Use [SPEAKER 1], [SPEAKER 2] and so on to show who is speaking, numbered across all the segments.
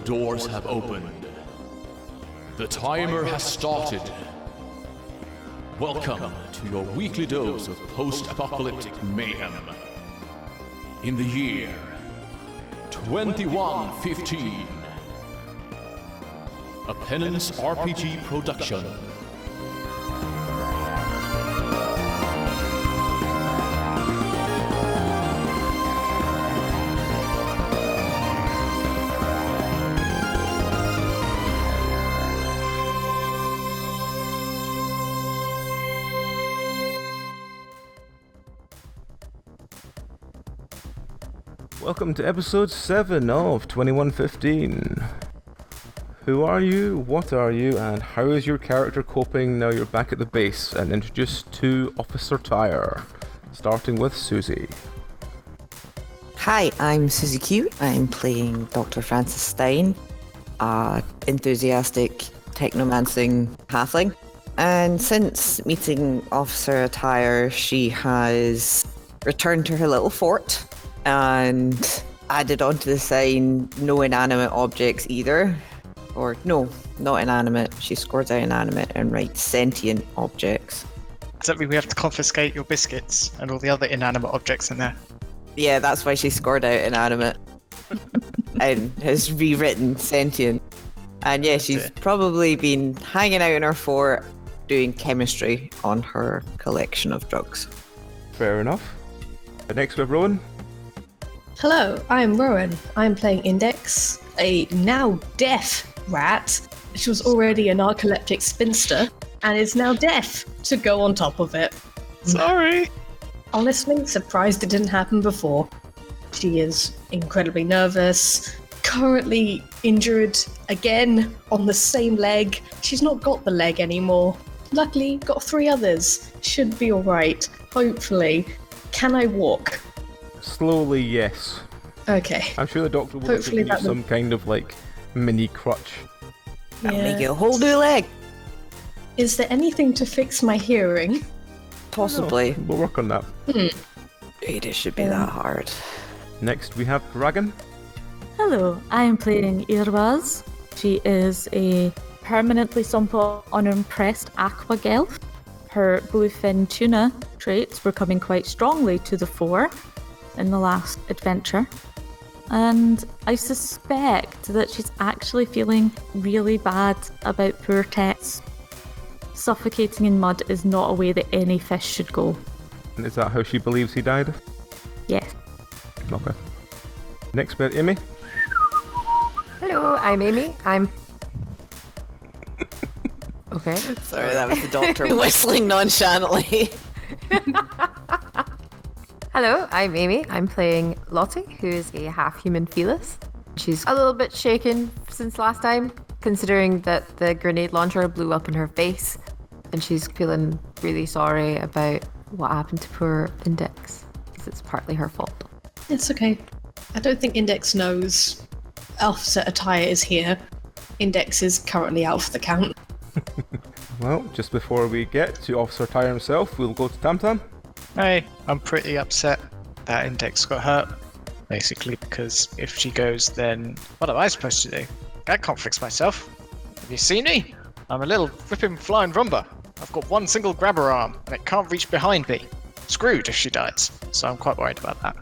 [SPEAKER 1] doors have opened. The timer has started. Welcome to your weekly dose of post-apocalyptic mayhem. In the year 2115. A Penance RPG production.
[SPEAKER 2] Welcome to episode 7 of 2115. Who are you, what are you, and how is your character coping now you're back at the base and introduced to Officer Tyre? Starting with Susie.
[SPEAKER 3] Hi, I'm Susie Q. I'm playing Dr. Frances Stein, a enthusiastic technomancing halfling. And since meeting Officer Tyre, she has returned to her little fort and added onto the sign, no inanimate objects either. Or no, not inanimate. She scores out inanimate and writes sentient objects.
[SPEAKER 4] Does that mean we have to confiscate your biscuits and all the other inanimate objects in there?
[SPEAKER 3] Yeah, that's why she scored out inanimate and has rewritten sentient. And yeah, she's probably been hanging out in her fort doing chemistry on her collection of drugs.
[SPEAKER 2] Fair enough. Next we have Rowan.
[SPEAKER 5] Hello, I'm Rowan. I'm playing Index, a now deaf rat. She was already a narcoleptic spinster and is now deaf to go on top of it.
[SPEAKER 4] Sorry.
[SPEAKER 5] Honestly, surprised it didn't happen before. She is incredibly nervous, currently injured again on the same leg. She's not got the leg anymore. Luckily, got 3 others. Should be alright, hopefully. Can I walk?
[SPEAKER 2] Slowly, yes.
[SPEAKER 5] Okay.
[SPEAKER 2] I'm sure the doctor will give you some kind of mini crutch.
[SPEAKER 3] That'll make you a whole new leg.
[SPEAKER 5] Is there anything to fix my hearing?
[SPEAKER 3] Possibly.
[SPEAKER 2] We'll work on that.
[SPEAKER 3] It should be that hard.
[SPEAKER 2] Next we have Dragon.
[SPEAKER 6] Hello, I am playing Irwaz. She is a permanently somewhat unimpressed aqua gelf. Her bluefin tuna traits were coming quite strongly to the fore in the last adventure. And I suspect that she's actually feeling really bad about poor Tets. Suffocating in mud is not a way that any fish should go.
[SPEAKER 2] And is that how she believes he died?
[SPEAKER 6] Yes.
[SPEAKER 2] Okay. Next bit, Amy.
[SPEAKER 7] Hello, I'm Amy. Okay.
[SPEAKER 3] Sorry, that was the doctor whistling nonchalantly.
[SPEAKER 7] Hello, I'm Amy. I'm playing Lottie, who is a half-human felis. She's a little bit shaken since last time, considering that the grenade launcher blew up in her face, and she's feeling really sorry about what happened to poor Index, because it's partly her fault.
[SPEAKER 5] It's okay. I don't think Index knows Officer Attire is here. Index is currently out for the count.
[SPEAKER 2] Well, just before we get to Officer Tyre himself, we'll go to Tam Tam.
[SPEAKER 4] Hey, I'm pretty upset that Index got hurt. Basically, because if she goes, then what am I supposed to do? I can't fix myself. Have you seen me? I'm a little flipping flying rumba. I've got one single grabber arm, and it can't reach behind me. Screwed if she dies. So I'm quite worried about that.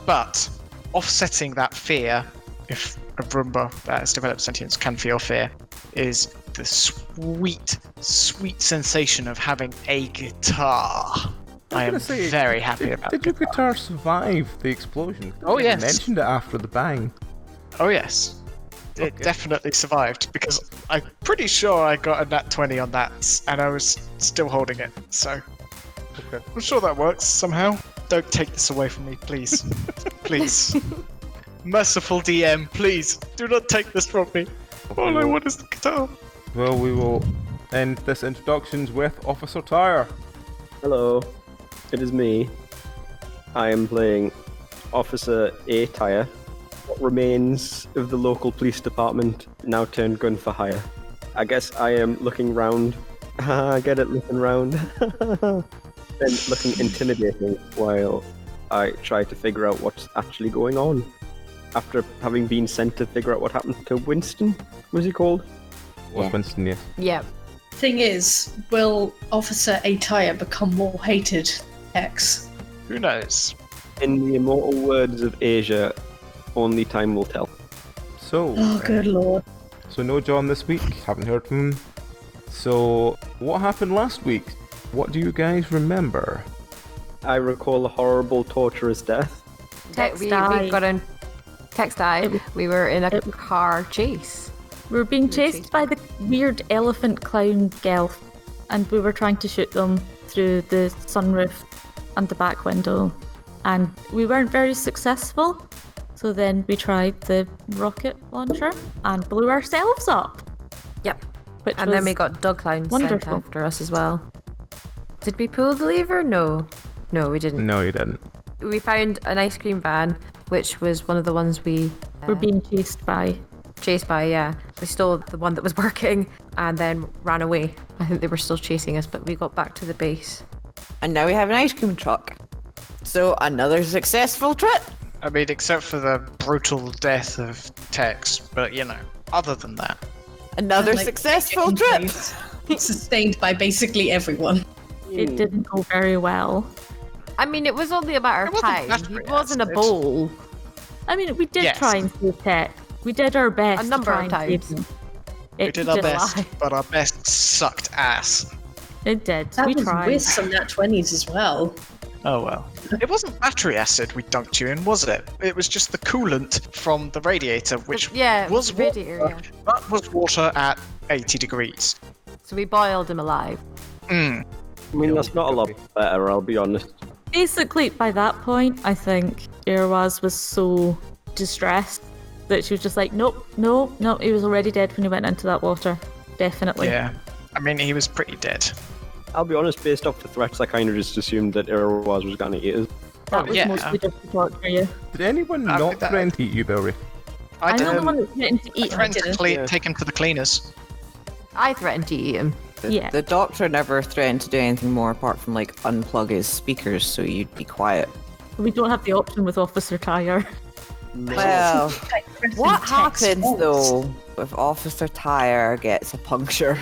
[SPEAKER 4] But offsetting that fear, if a Roomba that has developed sentience can feel fear, is the sweet, sweet sensation of having a guitar. I am very happy about it.
[SPEAKER 2] Did your guitar survive the explosion?
[SPEAKER 4] Oh, yes.
[SPEAKER 2] You mentioned it after the bang.
[SPEAKER 4] Oh, yes. It definitely survived, because I'm pretty sure I got a nat 20 on that, and I was still holding it, so... Okay. I'm sure that works somehow. Don't take this away from me, please. Please. Merciful DM, please, do not take this from me. All I want is the guitar.
[SPEAKER 2] Well, we will end this introductions with Officer Tyre.
[SPEAKER 8] Hello, it is me. I am playing Officer A. Tyre. What remains of the local police department now turned gun for hire. I guess I am looking round. Get it, looking round. And looking intimidating while I try to figure out what's actually going on. after having been sent to figure out what happened to Winston. Was he called?
[SPEAKER 2] Was Winston, yes.
[SPEAKER 7] Yeah.
[SPEAKER 5] Thing is, will Officer Ataya become more hated? X.
[SPEAKER 4] Who knows?
[SPEAKER 8] In the immortal words of Asia, only time will tell.
[SPEAKER 2] So,
[SPEAKER 5] Oh, good lord.
[SPEAKER 2] so no John this week. Haven't heard from him. So, what happened last week? What do you guys remember?
[SPEAKER 8] I recall a horrible, torturous death.
[SPEAKER 7] We
[SPEAKER 6] died.
[SPEAKER 7] got in. Text died. We were in a car chase.
[SPEAKER 6] We were being chased by the weird elephant clown gelf, and we were trying to shoot them through the sunroof and the back window, and we weren't very successful. So then we tried the rocket launcher and blew ourselves up.
[SPEAKER 7] Yep.
[SPEAKER 6] Which
[SPEAKER 7] And then
[SPEAKER 6] was
[SPEAKER 7] we got dog clowns sent
[SPEAKER 6] wonderful.
[SPEAKER 7] after us as well. Did we pull the lever? No. No, we didn't.
[SPEAKER 2] No, you didn't.
[SPEAKER 7] We found an ice cream van, which was one of the ones we
[SPEAKER 6] We're being chased by.
[SPEAKER 7] chased by, yeah. We stole the one that was working and then ran away. I think they were still chasing us, but we got back to the base.
[SPEAKER 3] And now we have an ice cream truck. So another successful trip.
[SPEAKER 4] I mean, except for the brutal death of Tex, but you know, other than that.
[SPEAKER 3] Another
[SPEAKER 5] Like,
[SPEAKER 3] successful
[SPEAKER 5] getting
[SPEAKER 3] trip.
[SPEAKER 5] praised, sustained by basically everyone.
[SPEAKER 6] It didn't go very well.
[SPEAKER 7] I mean, it was only a matter
[SPEAKER 4] It
[SPEAKER 7] of
[SPEAKER 4] wasn't
[SPEAKER 7] time.
[SPEAKER 4] battery
[SPEAKER 7] It wasn't a
[SPEAKER 4] acid.
[SPEAKER 7] bowl.
[SPEAKER 6] I mean, we did
[SPEAKER 4] Yes.
[SPEAKER 6] try and save Tech. We did our best.
[SPEAKER 7] A number
[SPEAKER 6] to try
[SPEAKER 7] of
[SPEAKER 6] and save
[SPEAKER 7] times.
[SPEAKER 6] them.
[SPEAKER 4] We
[SPEAKER 6] It
[SPEAKER 4] did our
[SPEAKER 6] just-
[SPEAKER 4] best, but our best sucked ass.
[SPEAKER 6] It did.
[SPEAKER 5] That
[SPEAKER 6] we
[SPEAKER 5] was
[SPEAKER 6] tried.
[SPEAKER 5] with some nat 20s as well.
[SPEAKER 4] Oh well. It wasn't battery acid we dunked you in, was it? It was just the coolant from the radiator, which
[SPEAKER 7] Yeah,
[SPEAKER 4] was
[SPEAKER 7] the radiator,
[SPEAKER 4] water, but was water at 80 degrees.
[SPEAKER 7] So we boiled him alive.
[SPEAKER 4] Mm.
[SPEAKER 8] I mean, that's not a lot better, I'll be honest.
[SPEAKER 6] Basically, by that point, I think Irwaz was so distressed that she was just like, nope, no, he was already dead when he went into that water. Definitely.
[SPEAKER 4] Yeah. I mean, he was pretty dead.
[SPEAKER 8] I'll be honest, based off the threats, I kind of just assumed that Irwaz was going to eat us.
[SPEAKER 6] That was
[SPEAKER 4] yeah.
[SPEAKER 6] mostly just to torture you.
[SPEAKER 2] Did anyone
[SPEAKER 4] I
[SPEAKER 2] not
[SPEAKER 4] think that-
[SPEAKER 2] threaten to eat you, Belry?
[SPEAKER 4] I
[SPEAKER 6] I'm the
[SPEAKER 4] didn't.
[SPEAKER 6] one that threatened to
[SPEAKER 4] I
[SPEAKER 6] eat him.
[SPEAKER 4] threatened to
[SPEAKER 8] Yeah.
[SPEAKER 4] take him to the cleaners.
[SPEAKER 7] I threatened to eat him.
[SPEAKER 6] Yeah.
[SPEAKER 3] The doctor never threatened to do anything more apart from like unplug his speakers so you'd be quiet.
[SPEAKER 6] We don't have the option with Officer Tyre.
[SPEAKER 3] Well, what
[SPEAKER 5] Text
[SPEAKER 3] happens
[SPEAKER 5] faults.
[SPEAKER 3] though if Officer Tyre gets a puncture?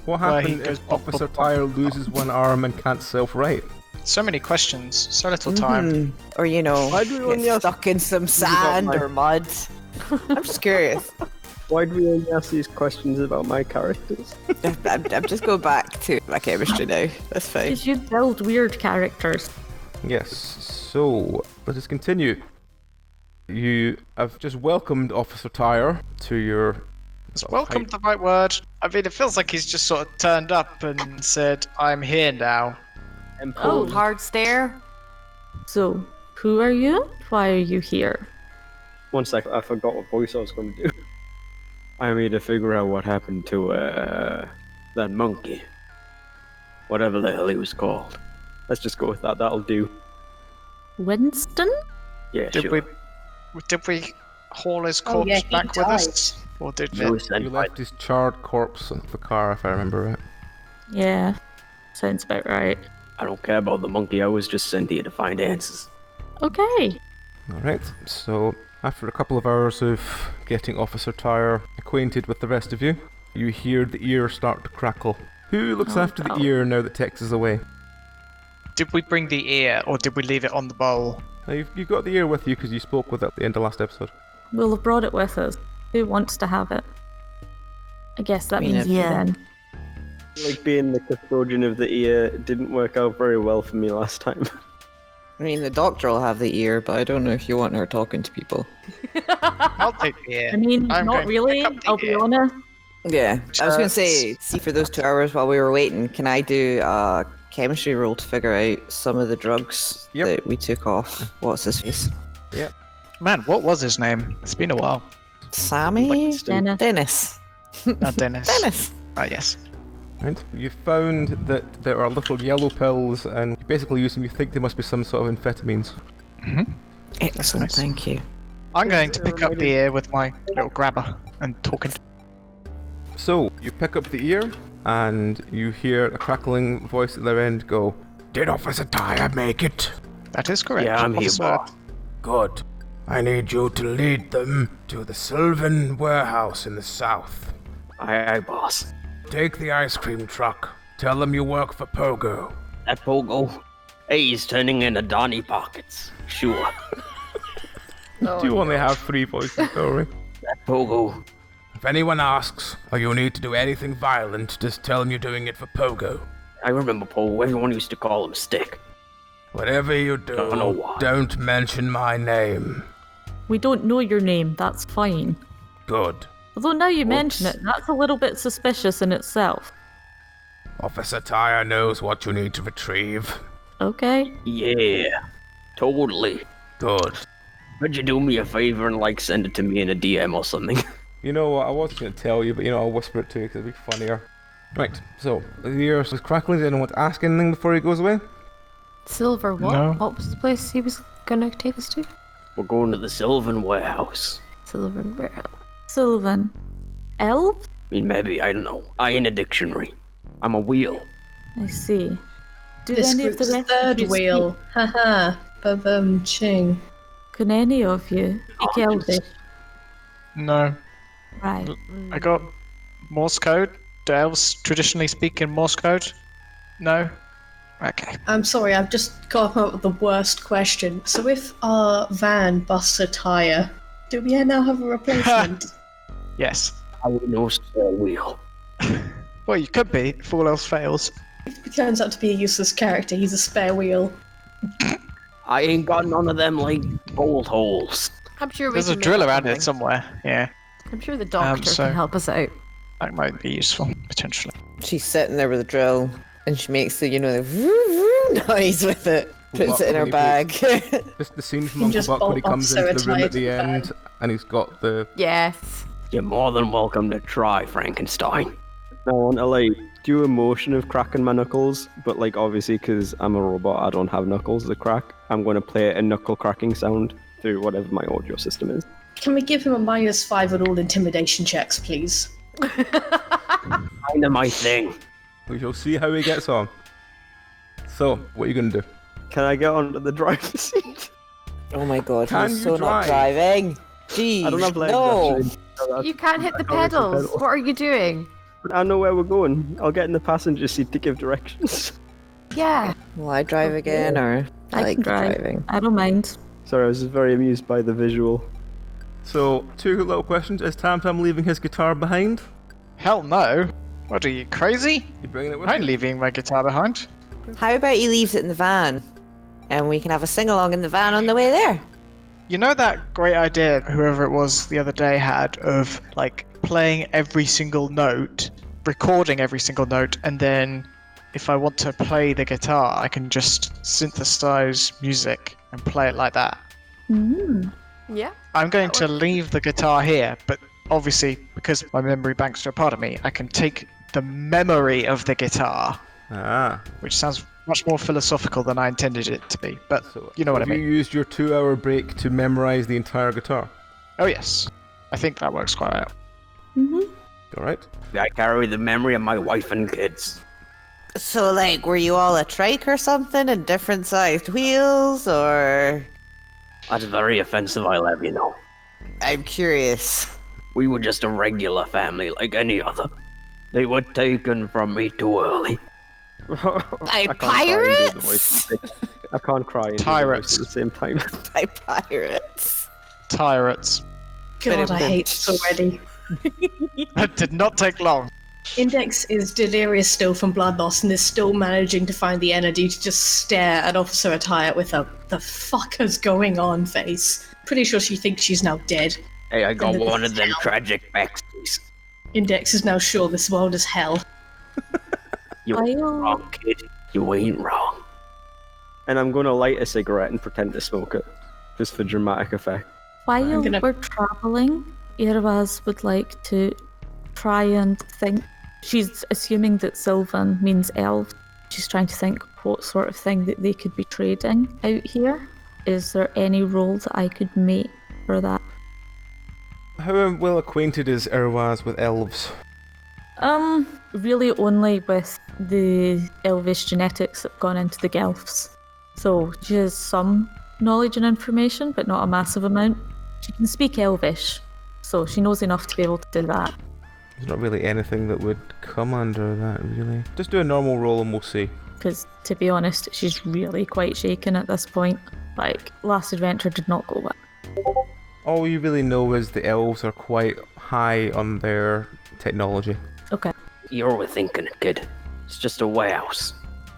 [SPEAKER 2] What
[SPEAKER 4] Well, he
[SPEAKER 2] happened
[SPEAKER 4] goes
[SPEAKER 2] if
[SPEAKER 4] bop,
[SPEAKER 2] Officer
[SPEAKER 4] bop, bop.
[SPEAKER 2] Tyre loses one arm and can't self-right?
[SPEAKER 4] So many questions, so little time.
[SPEAKER 3] Or you know,
[SPEAKER 8] Why do we only
[SPEAKER 3] get
[SPEAKER 8] ask-
[SPEAKER 3] stuck in some
[SPEAKER 8] got
[SPEAKER 3] sand
[SPEAKER 8] my-
[SPEAKER 3] or mud. I'm just curious.
[SPEAKER 8] Why do we only ask these questions about my characters?
[SPEAKER 3] I'm just going back to my chemistry now. That's fine.
[SPEAKER 6] Because you build weird characters.
[SPEAKER 2] Yes, so let us continue. You have just welcomed Officer Tyre to your...
[SPEAKER 4] Is welcome the right word? I mean, it feels like he's just sort of turned up and said, I'm here now.
[SPEAKER 7] Oh, hard stare.
[SPEAKER 6] So, who are you? Why are you here?
[SPEAKER 8] One sec, I forgot what voice I was going to do. I'm here to figure out what happened to, that monkey. Whatever the hell he was called. Let's just go with that, that'll do.
[SPEAKER 6] Winston?
[SPEAKER 8] Yeah,
[SPEAKER 4] Did
[SPEAKER 8] sure.
[SPEAKER 4] we haul his
[SPEAKER 5] Oh,
[SPEAKER 4] corpse
[SPEAKER 5] yeah, he
[SPEAKER 4] back with
[SPEAKER 5] died.
[SPEAKER 4] us? Or did
[SPEAKER 8] He was
[SPEAKER 2] You
[SPEAKER 8] sent by-
[SPEAKER 2] left his charred corpse in the car, if I remember right.
[SPEAKER 6] Yeah, sounds about right.
[SPEAKER 8] I don't care about the monkey, I was just sent here to find answers.
[SPEAKER 6] Okay.
[SPEAKER 2] Alright, so after a couple of hours of getting Officer Tyre acquainted with the rest of you, you hear the ear start to crackle. Who looks
[SPEAKER 6] Oh,
[SPEAKER 2] after the
[SPEAKER 6] no.
[SPEAKER 2] ear now that Tex is away?
[SPEAKER 4] Did we bring the ear, or did we leave it on the bowl?
[SPEAKER 2] Now, you've got the ear with you because you spoke with it at the end of last episode.
[SPEAKER 6] We'll have brought it with us. Who wants to have it? I guess that
[SPEAKER 3] I mean,
[SPEAKER 6] means you
[SPEAKER 3] yeah.
[SPEAKER 6] then.
[SPEAKER 8] Like being the custodian of the ear didn't work out very well for me last time.
[SPEAKER 3] I mean, the doctor will have the ear, but I don't know if you want her talking to people.
[SPEAKER 4] I'll take the ear.
[SPEAKER 6] I mean,
[SPEAKER 4] I'm going
[SPEAKER 6] not
[SPEAKER 4] to
[SPEAKER 6] really,
[SPEAKER 4] pick up the
[SPEAKER 6] I'll be
[SPEAKER 4] ear.
[SPEAKER 6] honest.
[SPEAKER 3] Yeah, I was going to
[SPEAKER 4] Sure.
[SPEAKER 3] say, see, for those 2 hours while we were waiting, can I do a chemistry roll to figure out some of the drugs
[SPEAKER 2] Yep.
[SPEAKER 3] that we took off? What's his face?
[SPEAKER 4] Man, what was his name? It's been a while.
[SPEAKER 3] Sammy?
[SPEAKER 8] Winston.
[SPEAKER 6] Dennis.
[SPEAKER 3] Dennis.
[SPEAKER 4] Not Dennis.
[SPEAKER 3] Dennis.
[SPEAKER 4] Ah, yes.
[SPEAKER 2] Right. You found that there are little yellow pills, and you basically use them. You think they must be some sort of amphetamines.
[SPEAKER 3] Excellent,
[SPEAKER 4] nice.
[SPEAKER 3] thank you.
[SPEAKER 4] I'm going to pick up the ear with my little grabber and talking.
[SPEAKER 2] So you pick up the ear, and you hear a crackling voice at their end go, "Did Officer Tyre make it?
[SPEAKER 4] That is correct.
[SPEAKER 8] Yeah, I'm here,
[SPEAKER 4] Officer.
[SPEAKER 8] boss.
[SPEAKER 2] Good. I need you to lead them to the Sylvan warehouse in the south.
[SPEAKER 8] Aye, boss.
[SPEAKER 2] Take the ice cream truck. Tell them you work for Pogo.
[SPEAKER 8] That Pogo, he's turning into Donny Pockets. Sure.
[SPEAKER 2] Do you only have 3 voices, Dory?
[SPEAKER 8] That Pogo.
[SPEAKER 2] If anyone asks, or you need to do anything violent, just tell them you're doing it for Pogo.
[SPEAKER 8] I remember Pogo. Everyone used to call him Stick.
[SPEAKER 2] Whatever you do,
[SPEAKER 8] Don't know why.
[SPEAKER 2] don't mention my name.
[SPEAKER 6] We don't know your name, that's fine.
[SPEAKER 2] Good.
[SPEAKER 6] Although now you mention it, that's a little bit suspicious in itself.
[SPEAKER 2] Officer Tyre knows what you need to retrieve.
[SPEAKER 6] Okay.
[SPEAKER 8] Yeah, totally.
[SPEAKER 2] Good.
[SPEAKER 8] Could you do me a favor and send it to me in a DM or something?
[SPEAKER 2] You know what, I wasn't going to tell you, but I'll whisper it to you because it'd be funnier. Right, so, yours was Crackles. Anyone want to ask anything before he goes away?
[SPEAKER 7] Silver what?
[SPEAKER 4] No.
[SPEAKER 7] What was the place he was gonna take us to?
[SPEAKER 8] We're going to the Sylvan warehouse.
[SPEAKER 7] Sylvan warehouse.
[SPEAKER 6] Sylvan. Elf?
[SPEAKER 8] I mean, maybe, I don't know. I ain't a dictionary. I'm a wheel.
[SPEAKER 6] I see. Do
[SPEAKER 5] This
[SPEAKER 6] any of the
[SPEAKER 5] group's
[SPEAKER 6] rest
[SPEAKER 5] third
[SPEAKER 6] of you
[SPEAKER 5] wheel. Haha. Ba-bum ching.
[SPEAKER 6] speak? Can any of you speak Elvish?
[SPEAKER 4] No.
[SPEAKER 6] Right.
[SPEAKER 4] I got Morse code. Do elves traditionally speak in Morse code? No? Okay.
[SPEAKER 5] I'm sorry, I've just come up with the worst question. So if our van busts a tyre, do we now have a replacement?
[SPEAKER 4] Yes.
[SPEAKER 8] I would know spare wheel.
[SPEAKER 4] Well, you could be, if all else fails.
[SPEAKER 5] He turns out to be a useless character, he's a spare wheel.
[SPEAKER 8] I ain't got none of them, bolt holes.
[SPEAKER 7] I'm sure we
[SPEAKER 4] There's a
[SPEAKER 7] can make
[SPEAKER 4] drill
[SPEAKER 7] up
[SPEAKER 4] around
[SPEAKER 7] something.
[SPEAKER 4] it somewhere. Yeah,
[SPEAKER 7] I'm sure the doctor
[SPEAKER 4] so-
[SPEAKER 7] can help us out.
[SPEAKER 4] that might be useful, potentially.
[SPEAKER 3] She's sitting there with a drill, and she makes the, the vroom, vroom noise with it. Puts it in her bag.
[SPEAKER 2] Just the scene from
[SPEAKER 5] You
[SPEAKER 2] Uncle
[SPEAKER 5] just
[SPEAKER 2] Buck when he
[SPEAKER 5] bolt
[SPEAKER 2] comes
[SPEAKER 5] off
[SPEAKER 2] into the room
[SPEAKER 5] Sarah
[SPEAKER 2] at the
[SPEAKER 5] Tide
[SPEAKER 2] end, and he's got the...
[SPEAKER 7] Yes.
[SPEAKER 8] You're more than welcome to try, Frankenstein. I want to, do a motion of cracking my knuckles, but, obviously, because I'm a robot, I don't have knuckles to crack. I'm going to play a knuckle cracking sound through whatever my audio system is.
[SPEAKER 5] Can we give him a -5 on all intimidation checks, please?
[SPEAKER 8] Kinda my thing.
[SPEAKER 2] We shall see how he gets on. So, what are you going to do?
[SPEAKER 8] Can I get onto the driver's seat?
[SPEAKER 3] Oh my god,
[SPEAKER 2] Can
[SPEAKER 3] he's
[SPEAKER 2] you
[SPEAKER 3] so not
[SPEAKER 2] drive?
[SPEAKER 3] driving. Jeez,
[SPEAKER 8] I don't have legs,
[SPEAKER 3] no.
[SPEAKER 8] actually. So that's-
[SPEAKER 7] You can't hit the
[SPEAKER 8] I can't hit the
[SPEAKER 7] pedals.
[SPEAKER 8] pedal.
[SPEAKER 7] What are you doing?
[SPEAKER 8] I know where we're going. I'll get in the passenger seat to give directions.
[SPEAKER 7] Yeah.
[SPEAKER 3] Will I drive again, or
[SPEAKER 6] I
[SPEAKER 3] like
[SPEAKER 6] can drive.
[SPEAKER 3] driving?
[SPEAKER 6] I don't mind.
[SPEAKER 8] Sorry, I was just very amused by the visual.
[SPEAKER 2] So, 2 little questions. Is Tam Tam leaving his guitar behind?
[SPEAKER 4] Hell no. What are you, crazy?
[SPEAKER 2] You bringing it with
[SPEAKER 4] I'm
[SPEAKER 2] you?
[SPEAKER 4] leaving my guitar behind.
[SPEAKER 3] How about he leaves it in the van, and we can have a sing-along in the van on the way there?
[SPEAKER 4] You know that great idea whoever it was the other day had of playing every single note, recording every single note, and then if I want to play the guitar, I can just synthesize music and play it like that.
[SPEAKER 6] Mm.
[SPEAKER 7] Yeah.
[SPEAKER 4] I'm going to leave the guitar here, but obviously, because my memory banks are a part of me, I can take the memory of the guitar,
[SPEAKER 2] Ah.
[SPEAKER 4] which sounds much more philosophical than I intended it to be, but
[SPEAKER 2] So,
[SPEAKER 4] you know what I
[SPEAKER 2] have you
[SPEAKER 4] mean.
[SPEAKER 2] used your 2-hour break to memorize the entire guitar?
[SPEAKER 4] Oh yes, I think that works quite well.
[SPEAKER 2] Alright.
[SPEAKER 8] I carry the memory of my wife and kids.
[SPEAKER 3] So, were you all a trike or something, and different sized wheels, or?
[SPEAKER 8] That's very offensive, I'll have you know.
[SPEAKER 3] I'm curious.
[SPEAKER 8] We were just a regular family like any other. They were taken from me too early.
[SPEAKER 3] By
[SPEAKER 8] I can't cry and do the
[SPEAKER 3] pirates?
[SPEAKER 8] voice. I can't cry and do the voice
[SPEAKER 4] Pirates.
[SPEAKER 8] at the same time.
[SPEAKER 3] By pirates.
[SPEAKER 4] Tyrants.
[SPEAKER 5] God, I hate this already.
[SPEAKER 4] That did not take long.
[SPEAKER 5] Index is delirious still from blood loss and is still managing to find the energy to just stare at Officer Attire with a "the fucker's going on" face. Pretty sure she thinks she's now dead.
[SPEAKER 8] Hey, I got
[SPEAKER 5] And then
[SPEAKER 8] one of them
[SPEAKER 5] hell.
[SPEAKER 8] tragic backstories.
[SPEAKER 5] Index is now sure this world is hell.
[SPEAKER 8] You ain't wrong, kid. You ain't wrong. And I'm going to light a cigarette and pretend to smoke it, just for dramatic effect.
[SPEAKER 6] While
[SPEAKER 5] gonna-
[SPEAKER 6] we're traveling, Irwaz would like to try and think. She's assuming that Sylvan means elf. She's trying to think what sort of thing that they could be trading out here. Is there any role that I could make for that?
[SPEAKER 2] How well acquainted is Irwaz with elves?
[SPEAKER 6] Really only with the elvish genetics that have gone into the Gelfs. So she has some knowledge and information, but not a massive amount. She can speak Elvish, so she knows enough to be able to do that.
[SPEAKER 2] There's not really anything that would come under that, really. Just do a normal roll and we'll see.
[SPEAKER 6] Because, to be honest, she's really quite shaken at this point. Like, last adventure did not go well.
[SPEAKER 2] All you really know is the elves are quite high on their technology.
[SPEAKER 6] Okay.
[SPEAKER 9] You're thinking it, kid. It's just a warehouse.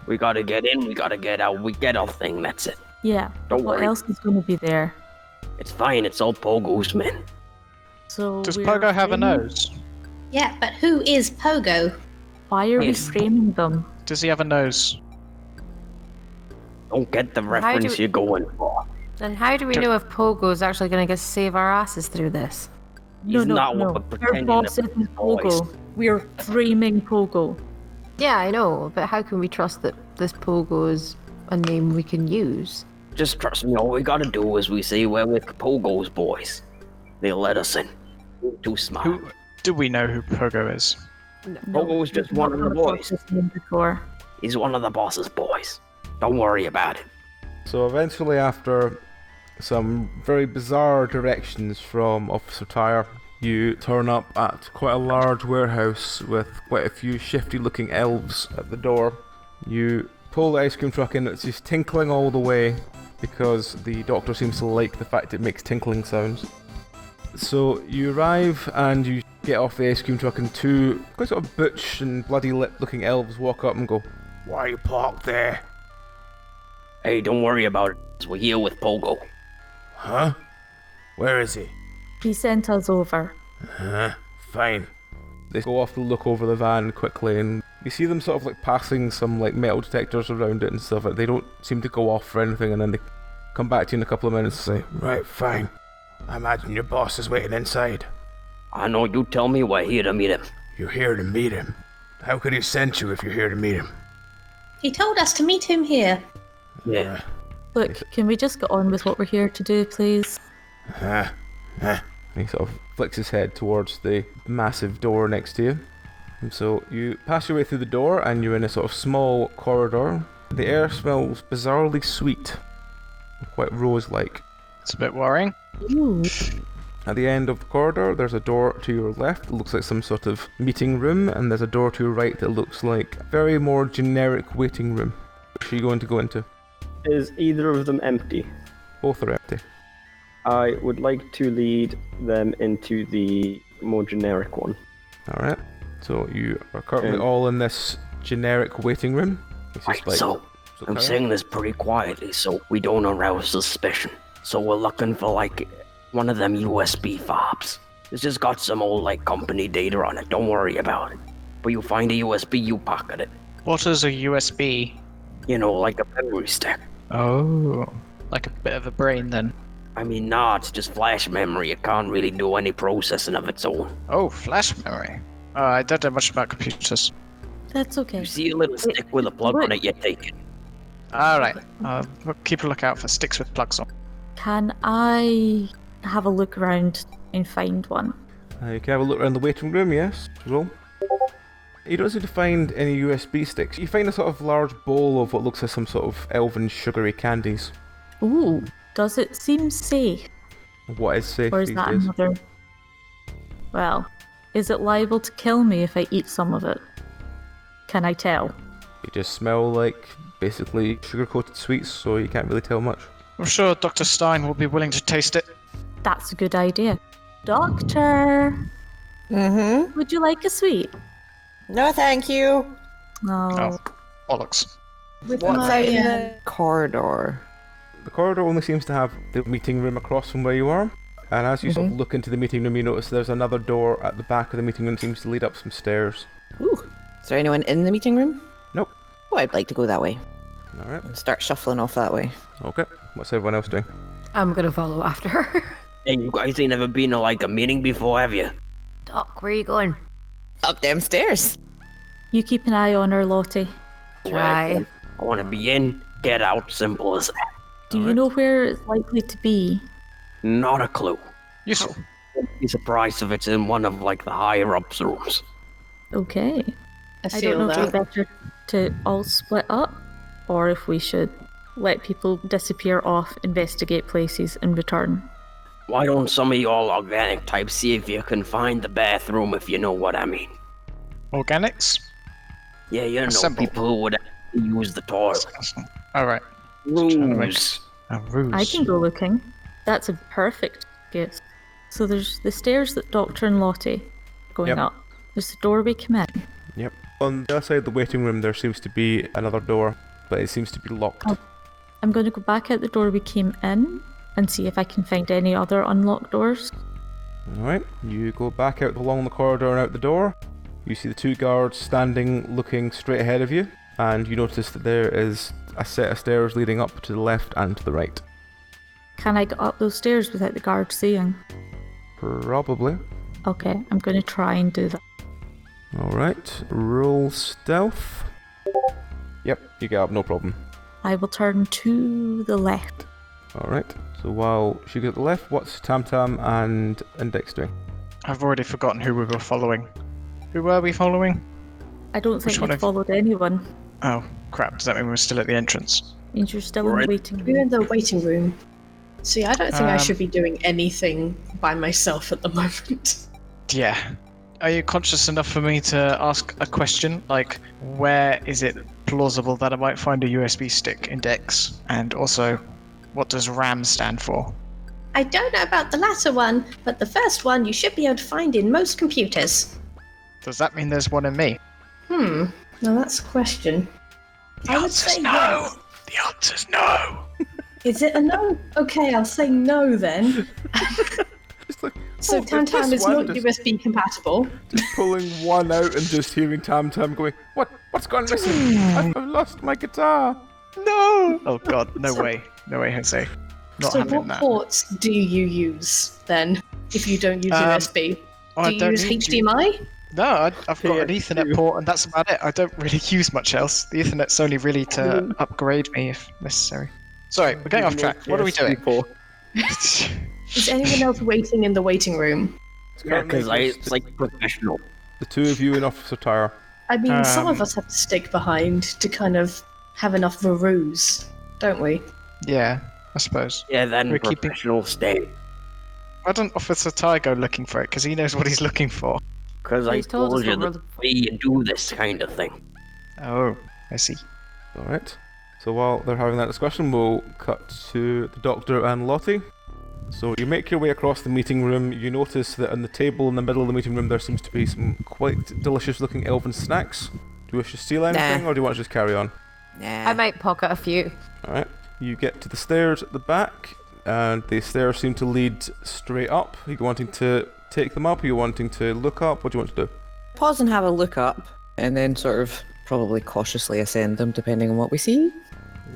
[SPEAKER 9] We gotta get in, we gotta get out, we get our thing, that's it.
[SPEAKER 6] Yeah.
[SPEAKER 9] Don't
[SPEAKER 6] What
[SPEAKER 9] worry.
[SPEAKER 6] else is going to be there?
[SPEAKER 9] It's fine, it's all Pogo's, man.
[SPEAKER 6] So
[SPEAKER 4] Does
[SPEAKER 6] we're
[SPEAKER 4] Pogo have a
[SPEAKER 6] framing-
[SPEAKER 4] nose?
[SPEAKER 5] Yeah, but who is Pogo?
[SPEAKER 6] Why are we
[SPEAKER 9] Yes.
[SPEAKER 6] framing them?
[SPEAKER 4] Does he have a nose?
[SPEAKER 9] Don't get the
[SPEAKER 7] How
[SPEAKER 9] reference
[SPEAKER 7] do-
[SPEAKER 9] you're going for.
[SPEAKER 7] Then how do we know if Pogo's actually going to save our asses through this?
[SPEAKER 6] No,
[SPEAKER 9] He's
[SPEAKER 6] no,
[SPEAKER 9] not
[SPEAKER 6] no.
[SPEAKER 9] what we're
[SPEAKER 6] Your
[SPEAKER 9] pretending
[SPEAKER 6] boss
[SPEAKER 9] to
[SPEAKER 6] isn't
[SPEAKER 9] be, boys.
[SPEAKER 6] Pogo. We're framing Pogo.
[SPEAKER 7] Yeah, I know, but how can we trust that this Pogo is a name we can use?
[SPEAKER 9] Just trust me, all we gotta do is we say we're with Pogo's boys. They'll let us in. We're too smart.
[SPEAKER 4] Who do we know who Pogo is?
[SPEAKER 9] Pogo's just one of the boys.
[SPEAKER 6] This name before.
[SPEAKER 9] He's one of the boss's boys. Don't worry about it.
[SPEAKER 2] So eventually, after some very bizarre directions from Officer Tyre, you turn up at quite a large warehouse with quite a few shifty-looking elves at the door. You pull the ice cream truck in, it's just tinkling all the way because the doctor seems to like the fact it makes tinkling sounds. So you arrive and you get off the ice cream truck and two quite sort of butch and bloody lip-looking elves walk up and go, "Why are you parked there?"
[SPEAKER 9] Hey, don't worry about it. We're here with Pogo.
[SPEAKER 2] "Huh? Where is he?"
[SPEAKER 6] He sent us over.
[SPEAKER 2] Fine. They go off to look over the van quickly and you see them sort of like passing some like metal detectors around it and stuff. Like, they don't seem to go off for anything, and then they come back to you in a couple of minutes and say, "Right, fine. I imagine your boss is waiting inside."
[SPEAKER 9] I know you tell me we're here to meet him.
[SPEAKER 2] "You're here to meet him? How could he send you if you're here to meet him?"
[SPEAKER 5] He told us to meet him here.
[SPEAKER 9] Yeah.
[SPEAKER 6] Look, can we just get on with what we're here to do, please?
[SPEAKER 2] He sort of flicks his head towards the massive door next to you. And so you pass your way through the door and you're in a sort of small corridor. The air smells bizarrely sweet, quite rose-like.
[SPEAKER 4] It's a bit worrying.
[SPEAKER 6] Ooh.
[SPEAKER 2] At the end of the corridor, there's a door to your left that looks like some sort of meeting room, and there's a door to your right that looks like a very more generic waiting room. Which are you going to go into?
[SPEAKER 8] Is either of them empty?
[SPEAKER 2] Both are empty.
[SPEAKER 8] I would like to lead them into the more generic one.
[SPEAKER 2] Alright. So you are currently
[SPEAKER 8] Okay.
[SPEAKER 2] all in this generic waiting room. It's just
[SPEAKER 9] Right,
[SPEAKER 2] like-
[SPEAKER 9] so I'm
[SPEAKER 2] carry
[SPEAKER 9] saying
[SPEAKER 2] on.
[SPEAKER 9] this pretty quietly so we don't arouse suspicion. So we're looking for like one of them USB fobs. It's just got some old like company data on it. Don't worry about it. But you find a USB, you pocket it.
[SPEAKER 4] What is a USB?
[SPEAKER 9] You know, like a memory stick.
[SPEAKER 4] Oh, like a bit of a brain then.
[SPEAKER 9] I mean, nah, it's just flash memory. It can't really do any processing of its own.
[SPEAKER 4] Oh, flash memory. I don't know much about computers.
[SPEAKER 6] That's okay.
[SPEAKER 9] You see a little stick with a plug on it, you take it.
[SPEAKER 4] All right. We'll keep a lookout for sticks with plugs on.
[SPEAKER 6] Can I have a look around and find one?
[SPEAKER 2] You can have a look around the waiting room, yes. Roll. You don't seem to find any USB sticks. You find a sort of large bowl of what looks like some sort of elven sugary candies.
[SPEAKER 6] Ooh. Does it seem safe?
[SPEAKER 2] What is safe
[SPEAKER 6] Or is
[SPEAKER 2] these
[SPEAKER 6] that
[SPEAKER 2] days?
[SPEAKER 6] another... Well, is it liable to kill me if I eat some of it? Can I tell?
[SPEAKER 2] They just smell like basically sugar-coated sweets, so you can't really tell much.
[SPEAKER 4] I'm sure Dr. Stein will be willing to taste it.
[SPEAKER 6] That's a good idea. Doctor!
[SPEAKER 3] Mm-hmm.
[SPEAKER 6] Would you like a sweet?
[SPEAKER 3] No, thank you.
[SPEAKER 6] No.
[SPEAKER 4] Oh, bollocks.
[SPEAKER 5] With
[SPEAKER 3] What's
[SPEAKER 5] my,
[SPEAKER 3] out in the corridor?
[SPEAKER 2] The corridor only seems to have the meeting room across from where you are. And as you sort of look into the meeting room, you notice there's another door at the back of the meeting room that seems to lead up some stairs.
[SPEAKER 3] Ooh. Is there anyone in the meeting room?
[SPEAKER 2] Nope.
[SPEAKER 3] Oh, I'd like to go that way.
[SPEAKER 2] Alright,
[SPEAKER 3] And start shuffling off that way.
[SPEAKER 2] okay. What's everyone else doing?
[SPEAKER 7] I'm going to follow after her.
[SPEAKER 9] Hey, you guys ain't never been to like a meeting before, have you?
[SPEAKER 7] Doc, where are you going?
[SPEAKER 3] Up them stairs.
[SPEAKER 6] You keep an eye on her, Lottie.
[SPEAKER 7] Try.
[SPEAKER 9] I want to be in, get out, simple as that.
[SPEAKER 6] Do you know where it's likely to be?
[SPEAKER 9] Not a clue.
[SPEAKER 4] Useful.
[SPEAKER 9] Wouldn't be surprised if it's in one of like the higher ups rooms.
[SPEAKER 6] Okay.
[SPEAKER 5] I
[SPEAKER 6] I
[SPEAKER 5] feel
[SPEAKER 6] don't know if
[SPEAKER 5] that.
[SPEAKER 6] it's better to all split up, or if we should let people disappear off, investigate places, and return.
[SPEAKER 9] Why don't some of y'all organic types see if you can find the bathroom, if you know what I mean?
[SPEAKER 4] Organics?
[SPEAKER 9] Yeah, you know,
[SPEAKER 4] Assemble.
[SPEAKER 9] people who would actually use the toilet.
[SPEAKER 4] Alright.
[SPEAKER 9] Ruse.
[SPEAKER 4] A ruse.
[SPEAKER 6] I can go looking. That's a perfect guess. So there's the stairs that Doctor and Lottie are going
[SPEAKER 2] Yep.
[SPEAKER 6] up. There's the door we come in.
[SPEAKER 2] Yep. On the other side of the waiting room, there seems to be another door, but it seems to be locked.
[SPEAKER 6] Oh. I'm going to go back out the door we came in and see if I can find any other unlocked doors.
[SPEAKER 2] Alright, you go back out along the corridor and out the door. You see the two guards standing looking straight ahead of you, and you notice that there is a set of stairs leading up to the left and to the right.
[SPEAKER 6] Can I get up those stairs without the guard seeing?
[SPEAKER 2] Probably.
[SPEAKER 6] Okay, I'm going to try and do that.
[SPEAKER 2] Alright, roll stealth. Yep, you get up, no problem.
[SPEAKER 6] I will turn to the left.
[SPEAKER 2] Alright, so while she goes to the left, what's Tam Tam and Index doing?
[SPEAKER 4] I've already forgotten who we were following. Who were we following?
[SPEAKER 6] I don't think
[SPEAKER 4] Which one
[SPEAKER 6] you've followed anyone.
[SPEAKER 4] Oh, crap. Does that mean we're still at the entrance?
[SPEAKER 6] Means you're still in the waiting
[SPEAKER 5] We're in
[SPEAKER 6] room.
[SPEAKER 5] the waiting room. See, I don't think I should be doing anything by myself at the moment.
[SPEAKER 4] Yeah. Are you conscious enough for me to ask a question? Like, where is it plausible that I might find a USB stick index? And also, what does RAM stand for?
[SPEAKER 5] I don't know about the latter one, but the first one you should be able to find in most computers.
[SPEAKER 4] Does that mean there's one in me?
[SPEAKER 5] Now that's a question. I would say yes.
[SPEAKER 4] The answer's no!
[SPEAKER 5] Is it a no? Okay, I'll say no then.
[SPEAKER 2] Just like,
[SPEAKER 5] So
[SPEAKER 2] there's
[SPEAKER 5] Tam
[SPEAKER 2] this
[SPEAKER 5] is
[SPEAKER 2] one,
[SPEAKER 5] not
[SPEAKER 2] just
[SPEAKER 5] USB compatible.
[SPEAKER 2] pulling one out and just hearing Tam Tam going, What's gone missing? I've lost my guitar.
[SPEAKER 4] No! Oh god, no way. No way, Jose. Not
[SPEAKER 5] So
[SPEAKER 4] having
[SPEAKER 5] what
[SPEAKER 4] that.
[SPEAKER 5] ports do you use then, if you don't use USB?
[SPEAKER 4] I
[SPEAKER 5] Do you
[SPEAKER 4] don't
[SPEAKER 5] use
[SPEAKER 4] need
[SPEAKER 5] HDMI?
[SPEAKER 4] No, I've got an Ethernet port and that's about it. I don't really use much else. The Ethernet's only really to upgrade me if necessary. Sorry, we're going off track. What are we doing?
[SPEAKER 5] Is anyone else waiting in the waiting room?
[SPEAKER 9] Yeah, because it's like professional.
[SPEAKER 2] The two of you in Officer Tire.
[SPEAKER 5] I mean, some of us have to stick behind to kind of have enough of a ruse, don't we?
[SPEAKER 4] Yeah, I suppose.
[SPEAKER 9] Yeah, then
[SPEAKER 4] We're keeping-
[SPEAKER 9] professional stay.
[SPEAKER 4] Why don't Officer Ty go looking for it? Because he knows what he's looking for.
[SPEAKER 9] Because I
[SPEAKER 7] He's told us
[SPEAKER 9] told you
[SPEAKER 7] what
[SPEAKER 9] the way you do this kind of thing.
[SPEAKER 4] Oh, I see.
[SPEAKER 2] Alright. So while they're having that discussion, we'll cut to the Doctor and Lottie. So you make your way across the meeting room. You notice that on the table in the middle of the meeting room there seems to be some quite delicious looking elven snacks. Do you wish to steal anything or do you want to just carry on?
[SPEAKER 7] I might pocket a few.
[SPEAKER 2] Alright. You get to the stairs at the back and the stairs seem to lead straight up. Are you wanting to take them up? Are you wanting to look up? What do you want to do?
[SPEAKER 3] Pause and have a look up, and then sort of probably cautiously ascend them depending on what we see.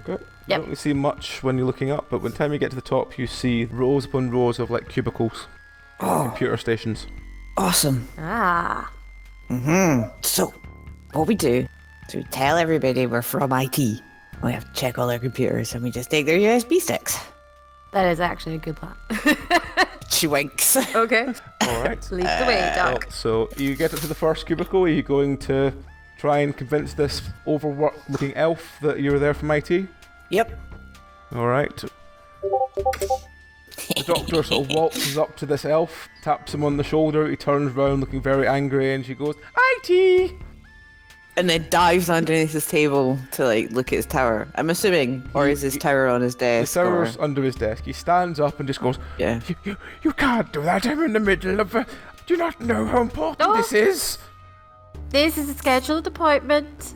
[SPEAKER 2] Okay.
[SPEAKER 7] Yep.
[SPEAKER 2] You don't really see much when you're looking up, but when time you get to the top, you see rows upon rows of like cubicles, computer stations.
[SPEAKER 3] Awesome.
[SPEAKER 7] Ah.
[SPEAKER 3] So, what we do is we tell everybody we're from IT. We have to check all their computers, and we just take their USB sticks.
[SPEAKER 7] That is actually a good plan.
[SPEAKER 3] She winks.
[SPEAKER 7] Okay.
[SPEAKER 2] All right.
[SPEAKER 7] Lead the way, Doc.
[SPEAKER 2] So you get up to the first cubicle. Are you going to try and convince this overworked-looking elf that you're there from IT?
[SPEAKER 3] Yep.
[SPEAKER 2] All right. The Doctor sort of waltzes up to this elf, taps him on the shoulder. He turns round, looking very angry, and she goes, "IT!"
[SPEAKER 3] And then dives underneath his table to like look at his tower. I'm assuming, or is his tower on his
[SPEAKER 2] The
[SPEAKER 3] desk?
[SPEAKER 2] tower's
[SPEAKER 3] or...
[SPEAKER 2] under his desk. He stands up and just goes,
[SPEAKER 3] Yeah.
[SPEAKER 2] You can't do that. I'm in the middle of a... Do you not know how important this is?
[SPEAKER 7] This is a scheduled appointment.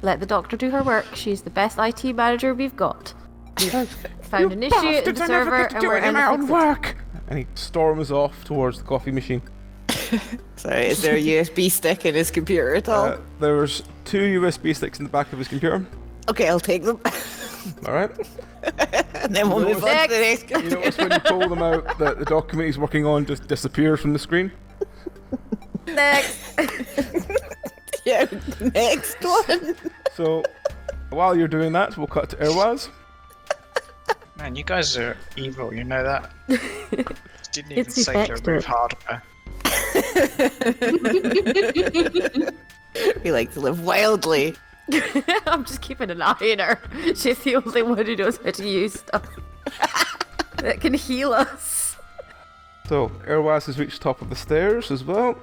[SPEAKER 7] Let the doctor do her work. She's the best IT manager we've got. We've found an issue in
[SPEAKER 2] Bastards,
[SPEAKER 7] the
[SPEAKER 2] I never
[SPEAKER 7] server
[SPEAKER 2] get to
[SPEAKER 7] and
[SPEAKER 2] do
[SPEAKER 7] we're
[SPEAKER 2] any of
[SPEAKER 7] going
[SPEAKER 2] my
[SPEAKER 7] to
[SPEAKER 2] own
[SPEAKER 7] fix it.
[SPEAKER 2] work. And he storms off towards the coffee machine.
[SPEAKER 3] Sorry, is there a USB stick in his computer at all?
[SPEAKER 2] There's 2 USB sticks in the back of his computer.
[SPEAKER 3] Okay, I'll take them.
[SPEAKER 2] All right.
[SPEAKER 3] And then we'll move on to the next
[SPEAKER 2] You notice when you pull them out that the document he's working on just disappears from the screen.
[SPEAKER 7] Next.
[SPEAKER 3] Yeah, next one.
[SPEAKER 2] So while you're doing that, we'll cut to Irwaz.
[SPEAKER 4] Man, you guys are evil, you know that? Didn't even
[SPEAKER 6] It's
[SPEAKER 4] say to
[SPEAKER 6] effective.
[SPEAKER 4] remove hardware.
[SPEAKER 3] We like to live wildly.
[SPEAKER 7] I'm just keeping an eye on her. She's the only one who knows how to use stuff that can heal us.
[SPEAKER 2] So, Erwas has reached the top of the stairs as well.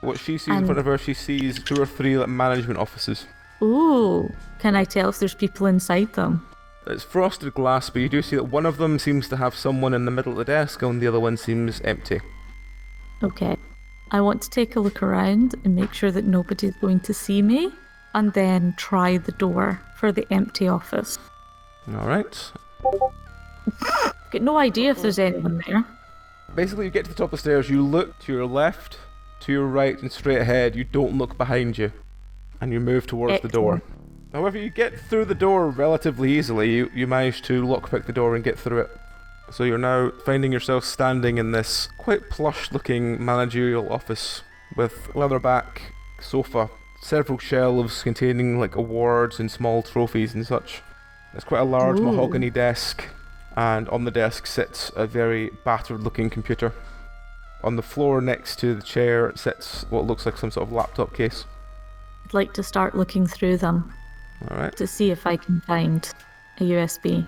[SPEAKER 2] What she sees in front of her, she sees 2 or 3 like, management offices.
[SPEAKER 6] Ooh, can I tell if there's people inside them?
[SPEAKER 2] It's frosted glass, but you do see that one of them seems to have someone in the middle of the desk, and the other one seems empty.
[SPEAKER 6] Okay. I want to take a look around and make sure that nobody's going to see me, and then try the door for the empty office.
[SPEAKER 2] Alright.
[SPEAKER 6] Got no idea if there's anyone there.
[SPEAKER 2] Basically, you get to the top of the stairs, you look to your left, to your right, and straight ahead. You don't look behind you, and you move towards the door. However, you get through the door relatively easily. You manage to lockpick the door and get through it. So you're now finding yourself standing in this quite plush-looking managerial office with leatherback sofa, several shelves containing like awards and small trophies and such. There's quite a large mahogany desk, and on the desk sits a very battered-looking computer. On the floor next to the chair sits what looks like some sort of laptop case.
[SPEAKER 6] I'd like to start looking through them.
[SPEAKER 2] Alright.
[SPEAKER 6] To see if I can find a USB.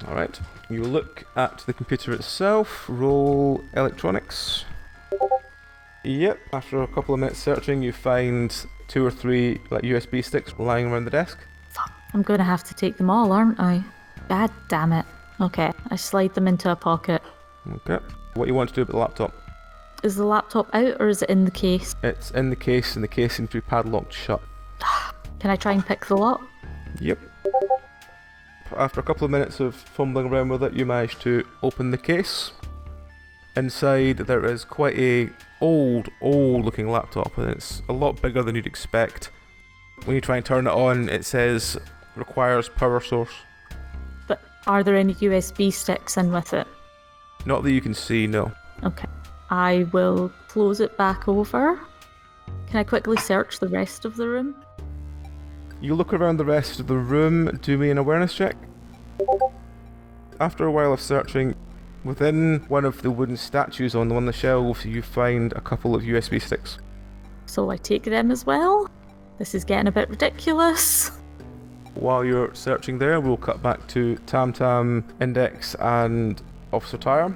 [SPEAKER 2] Alright. You look at the computer itself, roll electronics. Yep, after a couple of minutes searching, you find 2 or 3 like USB sticks lying around the desk.
[SPEAKER 6] Fuck, I'm gonna have to take them all, aren't I? God damn it. Okay, I slide them into a pocket.
[SPEAKER 2] Okay. What you want to do with the laptop?
[SPEAKER 6] Is the laptop out or is it in the case?
[SPEAKER 2] It's in the case, and the case seems to be padlocked shut.
[SPEAKER 6] Can I try and pick the lock?
[SPEAKER 2] Yep. After a couple of minutes of fumbling around with it, you manage to open the case. Inside there is quite a old looking laptop, and it's a lot bigger than you'd expect. When you try and turn it on, it says requires power source.
[SPEAKER 6] But are there any USB sticks in with it?
[SPEAKER 2] Not that you can see, no.
[SPEAKER 6] Okay. I will close it back over. Can I quickly search the rest of the room?
[SPEAKER 2] You look around the rest of the room, do me an awareness check. After a while of searching, within one of the wooden statues on one of the shelves, you find a couple of USB sticks.
[SPEAKER 6] So I take them as well? This is getting a bit ridiculous.
[SPEAKER 2] While you're searching there, we'll cut back to Tam Tam, Index, and Officer Tyre.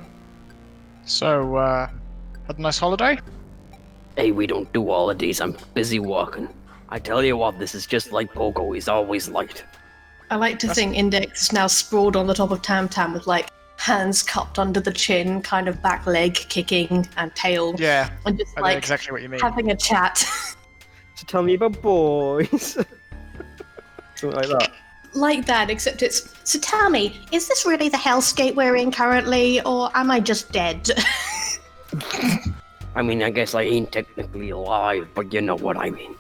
[SPEAKER 4] So, had a nice holiday?
[SPEAKER 9] Hey, we don't do holidays. I'm busy working. I tell you what, this is just like Pogo. He's always late.
[SPEAKER 5] I like to think Index is now sprawled on the top of Tam Tam with like hands cupped under the chin, kind of back leg kicking and tail.
[SPEAKER 4] Yeah,
[SPEAKER 5] and just
[SPEAKER 4] I know
[SPEAKER 5] like
[SPEAKER 4] exactly what you mean.
[SPEAKER 5] having a chat.
[SPEAKER 8] So tell me about boys. Something like that.
[SPEAKER 5] Like that, except it's, so tell me, is this really the hellscape we're in currently, or am I just dead?
[SPEAKER 9] I mean, I guess I ain't technically alive, but you know what I mean.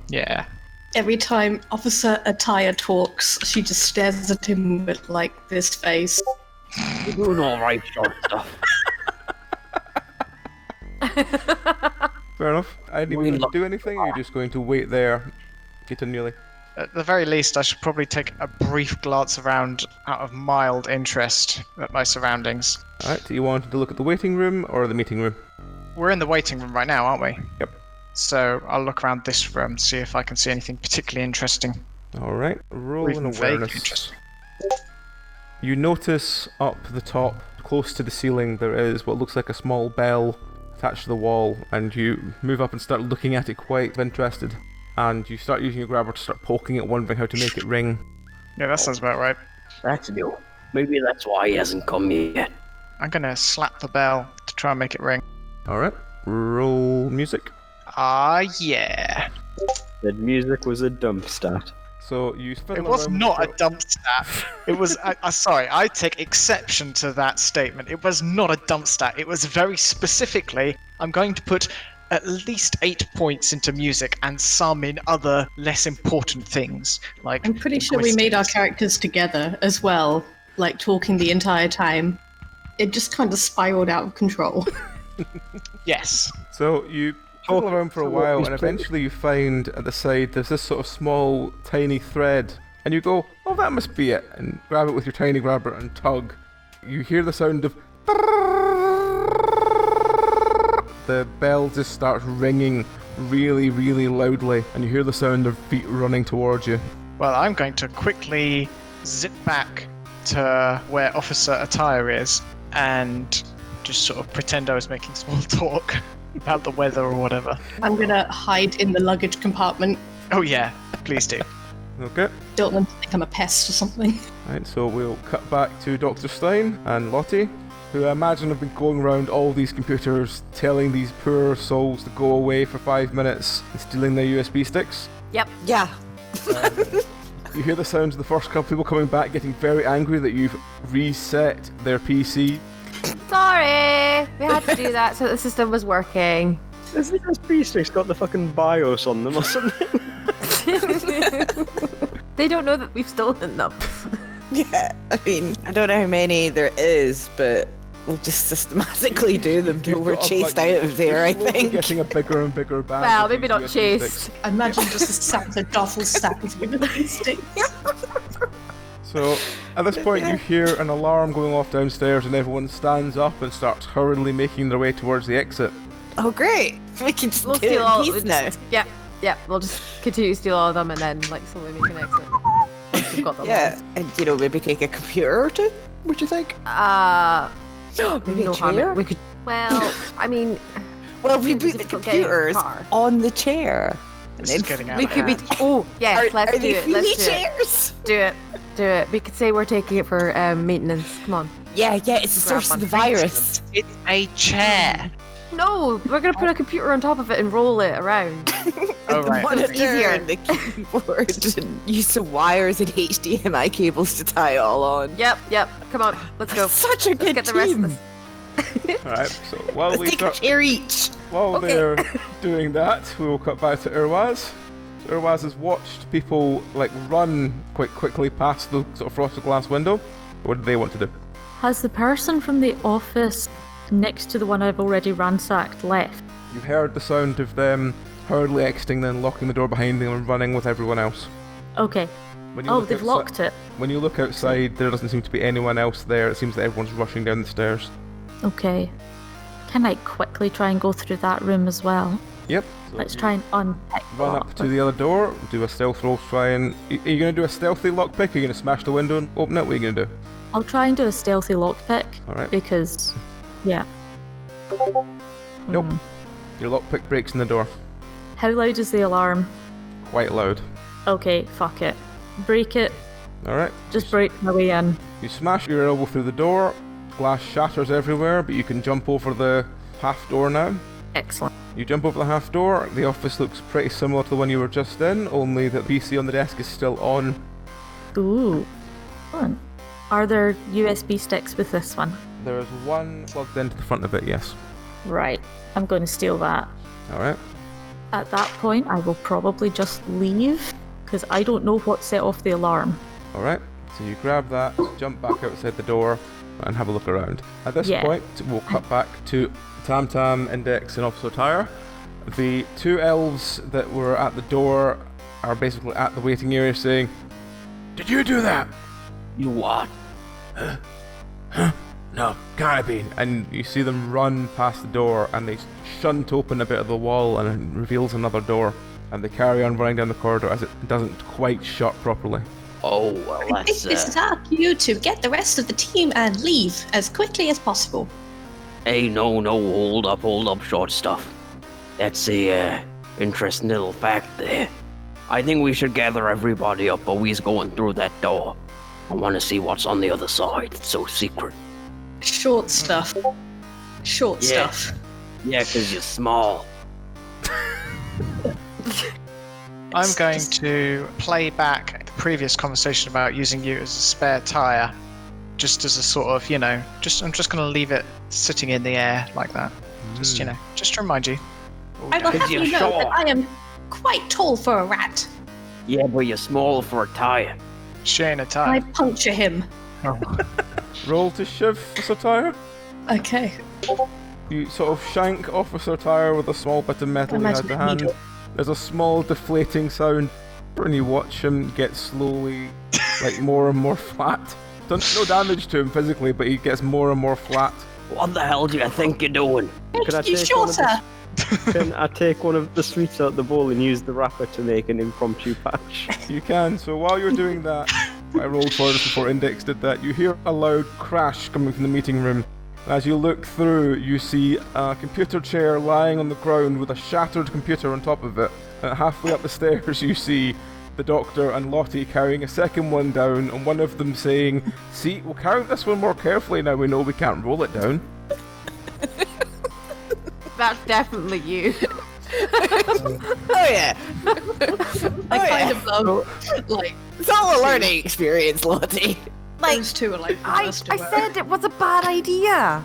[SPEAKER 4] Yeah.
[SPEAKER 5] Every time Officer Attire talks, she just stares at him with like this face.
[SPEAKER 9] You're doing alright, short stuff.
[SPEAKER 2] Fair enough. I didn't even do anything, or are you just going to wait there continually?
[SPEAKER 4] At the very least, I should probably take a brief glance around out of mild interest at my surroundings.
[SPEAKER 2] Alright, do you want to look at the waiting room or the meeting room?
[SPEAKER 4] We're in the waiting room right now, aren't we?
[SPEAKER 2] Yep.
[SPEAKER 4] So I'll look around this room, see if I can see anything particularly interesting.
[SPEAKER 2] Alright, roll
[SPEAKER 4] Or
[SPEAKER 2] an
[SPEAKER 4] even vaguely
[SPEAKER 2] awareness.
[SPEAKER 4] interesting.
[SPEAKER 2] You notice up the top, close to the ceiling, there is what looks like a small bell attached to the wall, and you move up and start looking at it quite interested. And you start using your grabber to start poking it, wondering how to make it ring.
[SPEAKER 4] Yeah, that sounds about right.
[SPEAKER 9] That's new. Maybe that's why he hasn't come yet.
[SPEAKER 4] I'm gonna slap the bell to try and make it ring.
[SPEAKER 2] Alright, roll music.
[SPEAKER 4] Ah, yeah.
[SPEAKER 8] The music was a dump stat.
[SPEAKER 2] So you fiddle
[SPEAKER 4] It was
[SPEAKER 2] around
[SPEAKER 4] not
[SPEAKER 2] with
[SPEAKER 4] a dump stat. It was. Sorry, I take exception to that statement. It was not a dump stat. It was very specifically, I'm going to put at least 8 points into music and some in other less important things. Like
[SPEAKER 5] I'm pretty sure we made our characters together as well, like talking the entire time. It just kind of spiraled out of control.
[SPEAKER 4] Yes.
[SPEAKER 2] So you fiddle around for a while, and eventually you find at the side there's this sort of small, tiny thread, and you go, "Oh, that must be it," and grab it with your tiny grabber and tug. You hear the sound of the bell just starts ringing really, really loudly, and you hear the sound of feet running towards you.
[SPEAKER 4] Well, I'm going to quickly zip back to where Officer Attire is and just sort of pretend I was making small talk about the weather or whatever.
[SPEAKER 5] I'm gonna hide in the luggage compartment.
[SPEAKER 4] Oh yeah, please do.
[SPEAKER 2] Okay.
[SPEAKER 5] Don't want them to think I'm a pest or something.
[SPEAKER 2] Right, so we'll cut back to Dr. Stein and Lottie, who I imagine have been going around all these computers telling these poor souls to go away for 5 minutes and stealing their USB sticks.
[SPEAKER 7] Yep.
[SPEAKER 3] Yeah.
[SPEAKER 2] You hear the sounds of the first couple people coming back getting very angry that you've reset their PC.
[SPEAKER 7] Sorry, we had to do that so the system was working.
[SPEAKER 8] Has the USB sticks got the fucking BIOS on them or something?
[SPEAKER 7] They don't know that we've stolen them.
[SPEAKER 3] Yeah. I mean, I don't know how many there is, but we'll just systematically do them till we're chased out of there, I
[SPEAKER 2] Slowly
[SPEAKER 3] think.
[SPEAKER 2] getting a bigger and bigger bag.
[SPEAKER 7] Well,
[SPEAKER 2] of
[SPEAKER 7] maybe
[SPEAKER 2] these
[SPEAKER 7] not
[SPEAKER 2] USB
[SPEAKER 7] chased.
[SPEAKER 2] sticks.
[SPEAKER 5] Imagine just a stack of duffel stack of USB sticks.
[SPEAKER 2] So, at this point, you hear an alarm going off downstairs, and everyone stands up and starts hurriedly making their way towards the exit.
[SPEAKER 3] Oh, great. We can just
[SPEAKER 7] We'll
[SPEAKER 3] do it
[SPEAKER 7] steal
[SPEAKER 3] in
[SPEAKER 7] all.
[SPEAKER 3] peace now.
[SPEAKER 7] Yeah. We'll just continue to steal all of them and then like slowly make an exit. Once we've got them
[SPEAKER 3] Yeah, and maybe take a computer or two. What do you think?
[SPEAKER 7] all.
[SPEAKER 3] Maybe
[SPEAKER 7] No
[SPEAKER 3] a
[SPEAKER 7] harm.
[SPEAKER 3] chair?
[SPEAKER 7] We could. Well, I mean,
[SPEAKER 3] Well, we
[SPEAKER 7] It'd be
[SPEAKER 3] put the
[SPEAKER 7] difficult getting in the
[SPEAKER 3] computers
[SPEAKER 7] car.
[SPEAKER 3] on the chair.
[SPEAKER 4] This is getting out
[SPEAKER 7] we
[SPEAKER 4] of
[SPEAKER 7] could be.
[SPEAKER 4] hand.
[SPEAKER 7] Oh, yes. Let's
[SPEAKER 3] Are
[SPEAKER 7] do
[SPEAKER 3] they
[SPEAKER 7] it. Let's
[SPEAKER 3] Feeney
[SPEAKER 7] do it.
[SPEAKER 3] chairs?
[SPEAKER 7] Do it. We could say we're taking it for maintenance. Come on.
[SPEAKER 3] Yeah, it's the
[SPEAKER 7] Grab
[SPEAKER 3] source
[SPEAKER 7] one.
[SPEAKER 3] of the virus.
[SPEAKER 4] It's a chair.
[SPEAKER 7] No, we're gonna put a computer on top of it and roll it around.
[SPEAKER 4] Oh, right.
[SPEAKER 3] Monitor
[SPEAKER 7] easier.
[SPEAKER 3] and the keyboard and use some wires and HDMI cables to tie it all on.
[SPEAKER 7] Yep. Come on, let's go.
[SPEAKER 3] Such a
[SPEAKER 7] Let's
[SPEAKER 3] good
[SPEAKER 7] get the rest
[SPEAKER 3] team.
[SPEAKER 7] of this.
[SPEAKER 2] Alright, so while
[SPEAKER 3] Let's
[SPEAKER 2] we
[SPEAKER 3] take a
[SPEAKER 2] start,
[SPEAKER 3] chair each.
[SPEAKER 2] while
[SPEAKER 7] Okay.
[SPEAKER 2] they're doing that, we will cut back to Urwaz. So Urwaz has watched people run quite quickly past the sort of frosted glass window. What do they want to do?
[SPEAKER 6] Has the person from the office next to the one I've already ransacked left?
[SPEAKER 2] You heard the sound of them hurriedly exiting, then locking the door behind them and running with everyone else.
[SPEAKER 6] Okay.
[SPEAKER 2] When you
[SPEAKER 6] Oh,
[SPEAKER 2] look
[SPEAKER 6] they've
[SPEAKER 2] outside-
[SPEAKER 6] locked it.
[SPEAKER 2] When you look outside, there doesn't seem to be anyone else there. It seems that everyone's rushing down the stairs.
[SPEAKER 6] Okay. Can I quickly try and go through that room as well?
[SPEAKER 2] Yep. So
[SPEAKER 6] Let's
[SPEAKER 2] you
[SPEAKER 6] try and unpick the
[SPEAKER 2] Run up to
[SPEAKER 6] lock.
[SPEAKER 2] the other door, do a stealth roll, try and... Are you going to do a stealthy lockpick? Are you going to smash the window and open it? What are you going to do?
[SPEAKER 6] I'll try and do a stealthy lockpick.
[SPEAKER 2] Alright.
[SPEAKER 6] Because, yeah.
[SPEAKER 2] Nope. Your lockpick breaks in the door.
[SPEAKER 6] How loud is the alarm?
[SPEAKER 2] Quite loud.
[SPEAKER 6] Okay, fuck it. Break it.
[SPEAKER 2] Alright.
[SPEAKER 6] Just break my way in.
[SPEAKER 2] You smash your elbow through the door, glass shatters everywhere, but you can jump over the half door now.
[SPEAKER 6] Excellent.
[SPEAKER 2] You jump over the half door, the office looks pretty similar to the one you were just in, only that the PC on the desk is still on.
[SPEAKER 6] Ooh. Fun. Are there USB sticks with this one?
[SPEAKER 2] There is one plugged into the front of it, yes.
[SPEAKER 6] Right. I'm going to steal that.
[SPEAKER 2] Alright.
[SPEAKER 6] At that point, I will probably just leave, because I don't know what set off the alarm.
[SPEAKER 2] Alright. So you grab that, jump back outside the door, and have a look around. At this
[SPEAKER 6] Yeah.
[SPEAKER 2] point, we'll cut back to Tam Tam, Index, and Officer Tyre. The two elves that were at the door are basically at the waiting area saying, "Did you do that?"
[SPEAKER 9] You what?
[SPEAKER 2] No, can't have been. And you see them run past the door and they shunt open a bit of the wall and it reveals another door. And they carry on running down the corridor as it doesn't quite shut properly.
[SPEAKER 9] Oh, well,
[SPEAKER 5] I think
[SPEAKER 9] that's,
[SPEAKER 5] it's up you to get the rest of the team and leave as quickly as possible.
[SPEAKER 9] Hey, no, hold up, short stuff. That's a, interesting little fact there. I think we should gather everybody up, but we's going through that door. I want to see what's on the other side. It's so secret.
[SPEAKER 5] Short stuff. Short
[SPEAKER 9] Yeah.
[SPEAKER 5] stuff.
[SPEAKER 9] Yeah, 'cause you're small.
[SPEAKER 4] I'm going to play back the previous conversation about using you as a spare tire, just as a sort of, I'm just going to leave it sitting in the air like that. Just to remind you.
[SPEAKER 5] I will have
[SPEAKER 9] you're
[SPEAKER 5] you know that
[SPEAKER 9] short.
[SPEAKER 5] I am quite tall for a rat.
[SPEAKER 9] Yeah, but you're small for a tire.
[SPEAKER 4] She ain't a
[SPEAKER 5] I
[SPEAKER 4] tire.
[SPEAKER 5] puncture him.
[SPEAKER 2] Roll to shiv, Officer Tyre.
[SPEAKER 5] Okay.
[SPEAKER 2] You sort of shank Officer Tyre with a small bit of metal you had
[SPEAKER 5] Imagine
[SPEAKER 2] to
[SPEAKER 5] a
[SPEAKER 2] hand.
[SPEAKER 5] needle.
[SPEAKER 2] There's a small deflating sound, and you watch him get slowly, more and more flat. Done no damage to him physically, but he gets more and more flat.
[SPEAKER 9] What the hell do you think you're doing?
[SPEAKER 8] Could I
[SPEAKER 5] You
[SPEAKER 8] take one of
[SPEAKER 5] shorter.
[SPEAKER 8] Can I take one of the sweets out the bowl and use the wrapper to make an impromptu patch?
[SPEAKER 2] You can. So while you're doing that, I rolled for this before Index did that. You hear a loud crash coming from the meeting room. As you look through, you see a computer chair lying on the ground with a shattered computer on top of it. And halfway up the stairs, you see the Doctor and Lottie carrying a second one down, and one of them saying, "See, we'll carry this one more carefully now we know we can't roll it down."
[SPEAKER 7] That's definitely you.
[SPEAKER 3] Oh yeah.
[SPEAKER 5] I kind of love, like,
[SPEAKER 3] It's all a learning experience, Lottie. Like,
[SPEAKER 5] those two are like the
[SPEAKER 7] I
[SPEAKER 5] worst to work.
[SPEAKER 7] said it was a bad idea.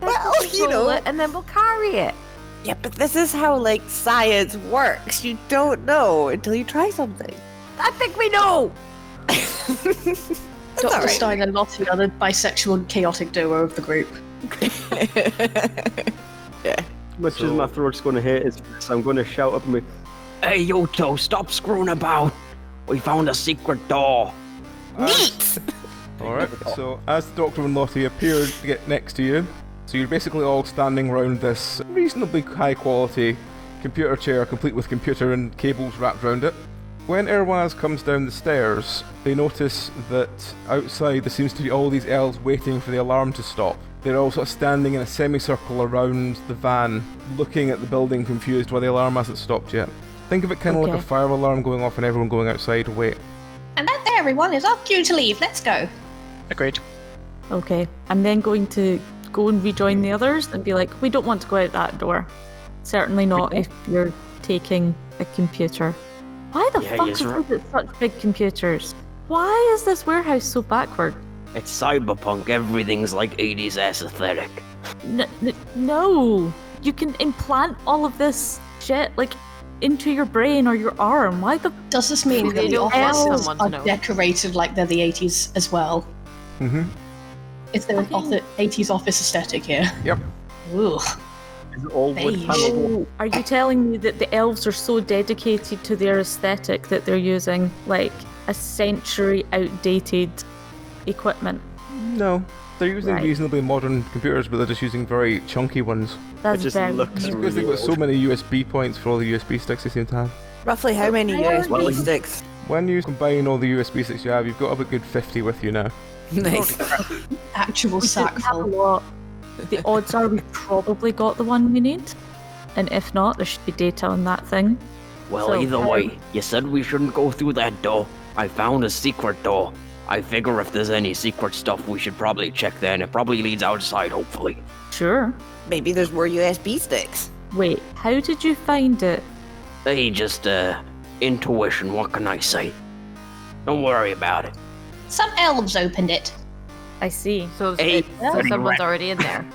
[SPEAKER 3] well,
[SPEAKER 7] Let's
[SPEAKER 3] you
[SPEAKER 7] roll
[SPEAKER 3] know.
[SPEAKER 7] it and then we'll carry it.
[SPEAKER 3] Yeah, but this is how, like, science works. You don't know until you try something.
[SPEAKER 7] I think we know.
[SPEAKER 5] Dr.
[SPEAKER 3] alright.
[SPEAKER 5] Stein and Lottie are the bisexual chaotic duo of the group.
[SPEAKER 8] Much as my throat's going to hurt is, I'm going to shout up and be,
[SPEAKER 9] Hey, you two, stop screwing about. We found a secret door.
[SPEAKER 3] Neat!
[SPEAKER 2] Alright, so as the Doctor and Lottie appeared to get next to you, so you're basically all standing around this reasonably high quality computer chair complete with computer and cables wrapped around it. When Erwaz comes down the stairs, they notice that outside there seems to be all these elves waiting for the alarm to stop. They're all sort of standing in a semicircle around the van, looking at the building confused why the alarm hasn't stopped yet. Think of it kind of like
[SPEAKER 6] Okay.
[SPEAKER 2] a fire alarm going off and everyone going outside to wait.
[SPEAKER 5] And that there, everyone, is our cue to leave. Let's go.
[SPEAKER 4] Agreed.
[SPEAKER 6] Okay, I'm then going to go and rejoin the others and be like, we don't want to go out that door. Certainly not if you're taking a computer. Why the
[SPEAKER 9] Yeah,
[SPEAKER 6] fuck
[SPEAKER 9] yes,
[SPEAKER 6] is
[SPEAKER 9] right.
[SPEAKER 6] it such big computers? Why is this warehouse so backward?
[SPEAKER 9] It's cyberpunk, everything's like 80s aesthetic.
[SPEAKER 6] No! You can implant all of this shit, like, into your brain or your arm. Why the...
[SPEAKER 5] Does this mean
[SPEAKER 7] They
[SPEAKER 5] that the
[SPEAKER 7] don't want
[SPEAKER 5] offices
[SPEAKER 7] someone to
[SPEAKER 5] are
[SPEAKER 7] know.
[SPEAKER 5] decorated like they're the 80s as well?
[SPEAKER 2] Mm-hmm.
[SPEAKER 5] Is there an 80s office aesthetic here?
[SPEAKER 2] Yep.
[SPEAKER 5] Ooh.
[SPEAKER 8] is it all wood
[SPEAKER 5] Beige.
[SPEAKER 8] panel?
[SPEAKER 6] Are you telling me that the elves are so dedicated to their aesthetic that they're using, like, a century outdated equipment?
[SPEAKER 2] No. They're using
[SPEAKER 6] Right.
[SPEAKER 2] reasonably modern computers, but they're just using very chunky ones.
[SPEAKER 6] That's
[SPEAKER 8] It just
[SPEAKER 6] very
[SPEAKER 8] looks
[SPEAKER 2] Because
[SPEAKER 8] really
[SPEAKER 2] they've got so
[SPEAKER 8] old.
[SPEAKER 2] many USB points for all the USB sticks they seem to have.
[SPEAKER 3] Roughly how many USB sticks?
[SPEAKER 2] When you combine all the USB sticks you have, you've got about good 50 with you now.
[SPEAKER 3] Nice.
[SPEAKER 5] Actual
[SPEAKER 6] We didn't have a
[SPEAKER 5] sackful.
[SPEAKER 6] lot. The odds are we've probably got the one we need. And if not, there should be data on that thing.
[SPEAKER 9] Well,
[SPEAKER 6] So,
[SPEAKER 9] either way, you said we shouldn't go through that door. I found a secret door. I figure if there's any secret stuff, we should probably check there, and it probably leads outside, hopefully.
[SPEAKER 6] Sure.
[SPEAKER 3] Maybe there's more USB sticks.
[SPEAKER 6] Wait, how did you find it?
[SPEAKER 9] Hey, just, intuition, what can I say? Don't worry about it.
[SPEAKER 5] Some elves opened it.
[SPEAKER 6] I see.
[SPEAKER 7] So,
[SPEAKER 9] Hey,
[SPEAKER 7] so someone's already in there.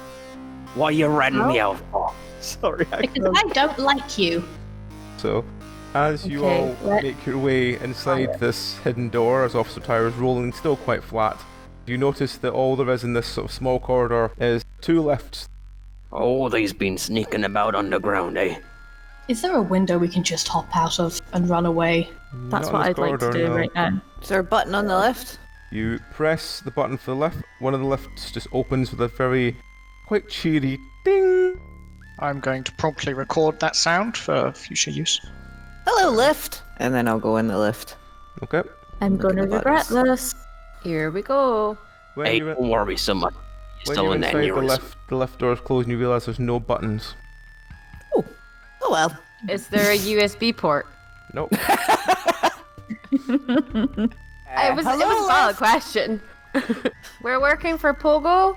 [SPEAKER 9] What you ratting me out for?
[SPEAKER 8] Sorry, I
[SPEAKER 5] Because
[SPEAKER 8] can't.
[SPEAKER 5] I don't like you.
[SPEAKER 2] So, as you
[SPEAKER 6] Okay,
[SPEAKER 2] all
[SPEAKER 6] let-
[SPEAKER 2] make your way inside this hidden door, as Officer Tyre is rolling still quite flat, you notice that all there is in this sort of small corridor is two lifts.
[SPEAKER 9] Oh, they's been sneaking about underground, eh?
[SPEAKER 5] Is there a window we can just hop out of and run away?
[SPEAKER 6] That's
[SPEAKER 2] Not
[SPEAKER 6] what
[SPEAKER 2] in
[SPEAKER 6] I'd
[SPEAKER 2] this
[SPEAKER 6] like to
[SPEAKER 2] corridor,
[SPEAKER 6] do
[SPEAKER 2] no.
[SPEAKER 6] right now.
[SPEAKER 3] Is there a button on the left?
[SPEAKER 2] You press the button for the lift. One of the lifts just opens with a very quite cheery ding.
[SPEAKER 4] I'm going to promptly record that sound for future use.
[SPEAKER 3] Hello, lift. And then I'll go in the lift.
[SPEAKER 2] Okay.
[SPEAKER 6] I'm
[SPEAKER 3] Look
[SPEAKER 6] going to
[SPEAKER 3] at the
[SPEAKER 6] regret
[SPEAKER 3] buttons.
[SPEAKER 6] this.
[SPEAKER 7] Here we go.
[SPEAKER 2] When
[SPEAKER 9] Hey,
[SPEAKER 2] you're,
[SPEAKER 9] don't worry so much. You're
[SPEAKER 2] when
[SPEAKER 9] still
[SPEAKER 2] you're
[SPEAKER 9] in that
[SPEAKER 2] inside
[SPEAKER 9] neurism.
[SPEAKER 2] the lift doors close and you realise there's no buttons.
[SPEAKER 3] Oh well.
[SPEAKER 7] Is there a USB port?
[SPEAKER 2] Nope.
[SPEAKER 7] It was a valid question. We're working for Pogo.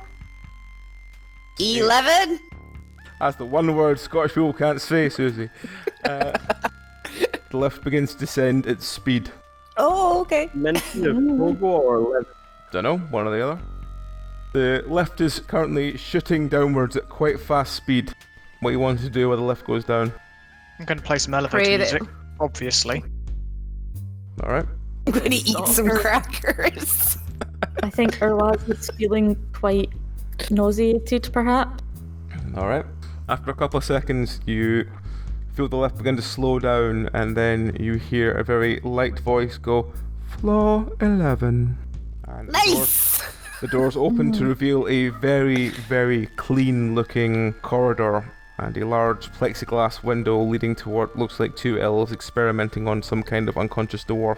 [SPEAKER 3] 11.
[SPEAKER 2] That's the one word Scottish people can't say, Susie. The lift begins to descend at speed.
[SPEAKER 3] Oh, okay.
[SPEAKER 8] Mention of Pogo or 11?
[SPEAKER 2] Dunno, one or the other. The lift is currently shooting downwards at quite fast speed. What you want to do while the lift goes down.
[SPEAKER 4] I'm going to play some elevator
[SPEAKER 7] Pray that-
[SPEAKER 4] music, obviously.
[SPEAKER 2] Alright.
[SPEAKER 3] I'm going to eat some crackers.
[SPEAKER 6] I think Erlaz is feeling quite nauseated, perhaps.
[SPEAKER 2] Alright. After a couple of seconds, you feel the lift begin to slow down, and then you hear a very light voice go, Floor 11. And the doors-
[SPEAKER 3] Nice.
[SPEAKER 2] The doors open to reveal a very, very clean-looking corridor and a large plexiglass window leading to what looks like two elves experimenting on some kind of unconscious dwarf.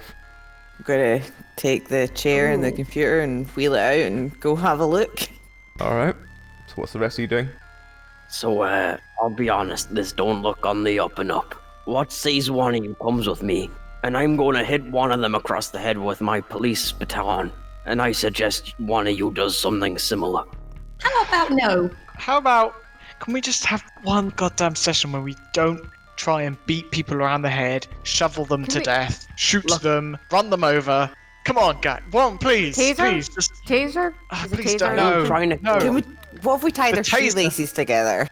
[SPEAKER 3] I'm gonna take the chair and the computer and wheel it out and go have a look.
[SPEAKER 2] Alright, so what's the rest of you doing?
[SPEAKER 9] So, I'll be honest, this don't look on the up and up. What says one of you comes with me, and I'm gonna hit one of them across the head with my police baton, and I suggest one of you does something similar.
[SPEAKER 5] How about no?
[SPEAKER 4] How about, can we just have one goddamn session where we don't try and beat people around the head, shovel them to death, shoot them, run them over? Come on, guy. One, please.
[SPEAKER 7] Taser?
[SPEAKER 4] Please, just...
[SPEAKER 7] Taser? Is it
[SPEAKER 4] please
[SPEAKER 7] taser?
[SPEAKER 4] don't.
[SPEAKER 9] I'm
[SPEAKER 4] No,
[SPEAKER 9] trying to
[SPEAKER 4] no.
[SPEAKER 3] Can we, what if we tie
[SPEAKER 4] The
[SPEAKER 3] their
[SPEAKER 4] taser.
[SPEAKER 3] shoelaces together?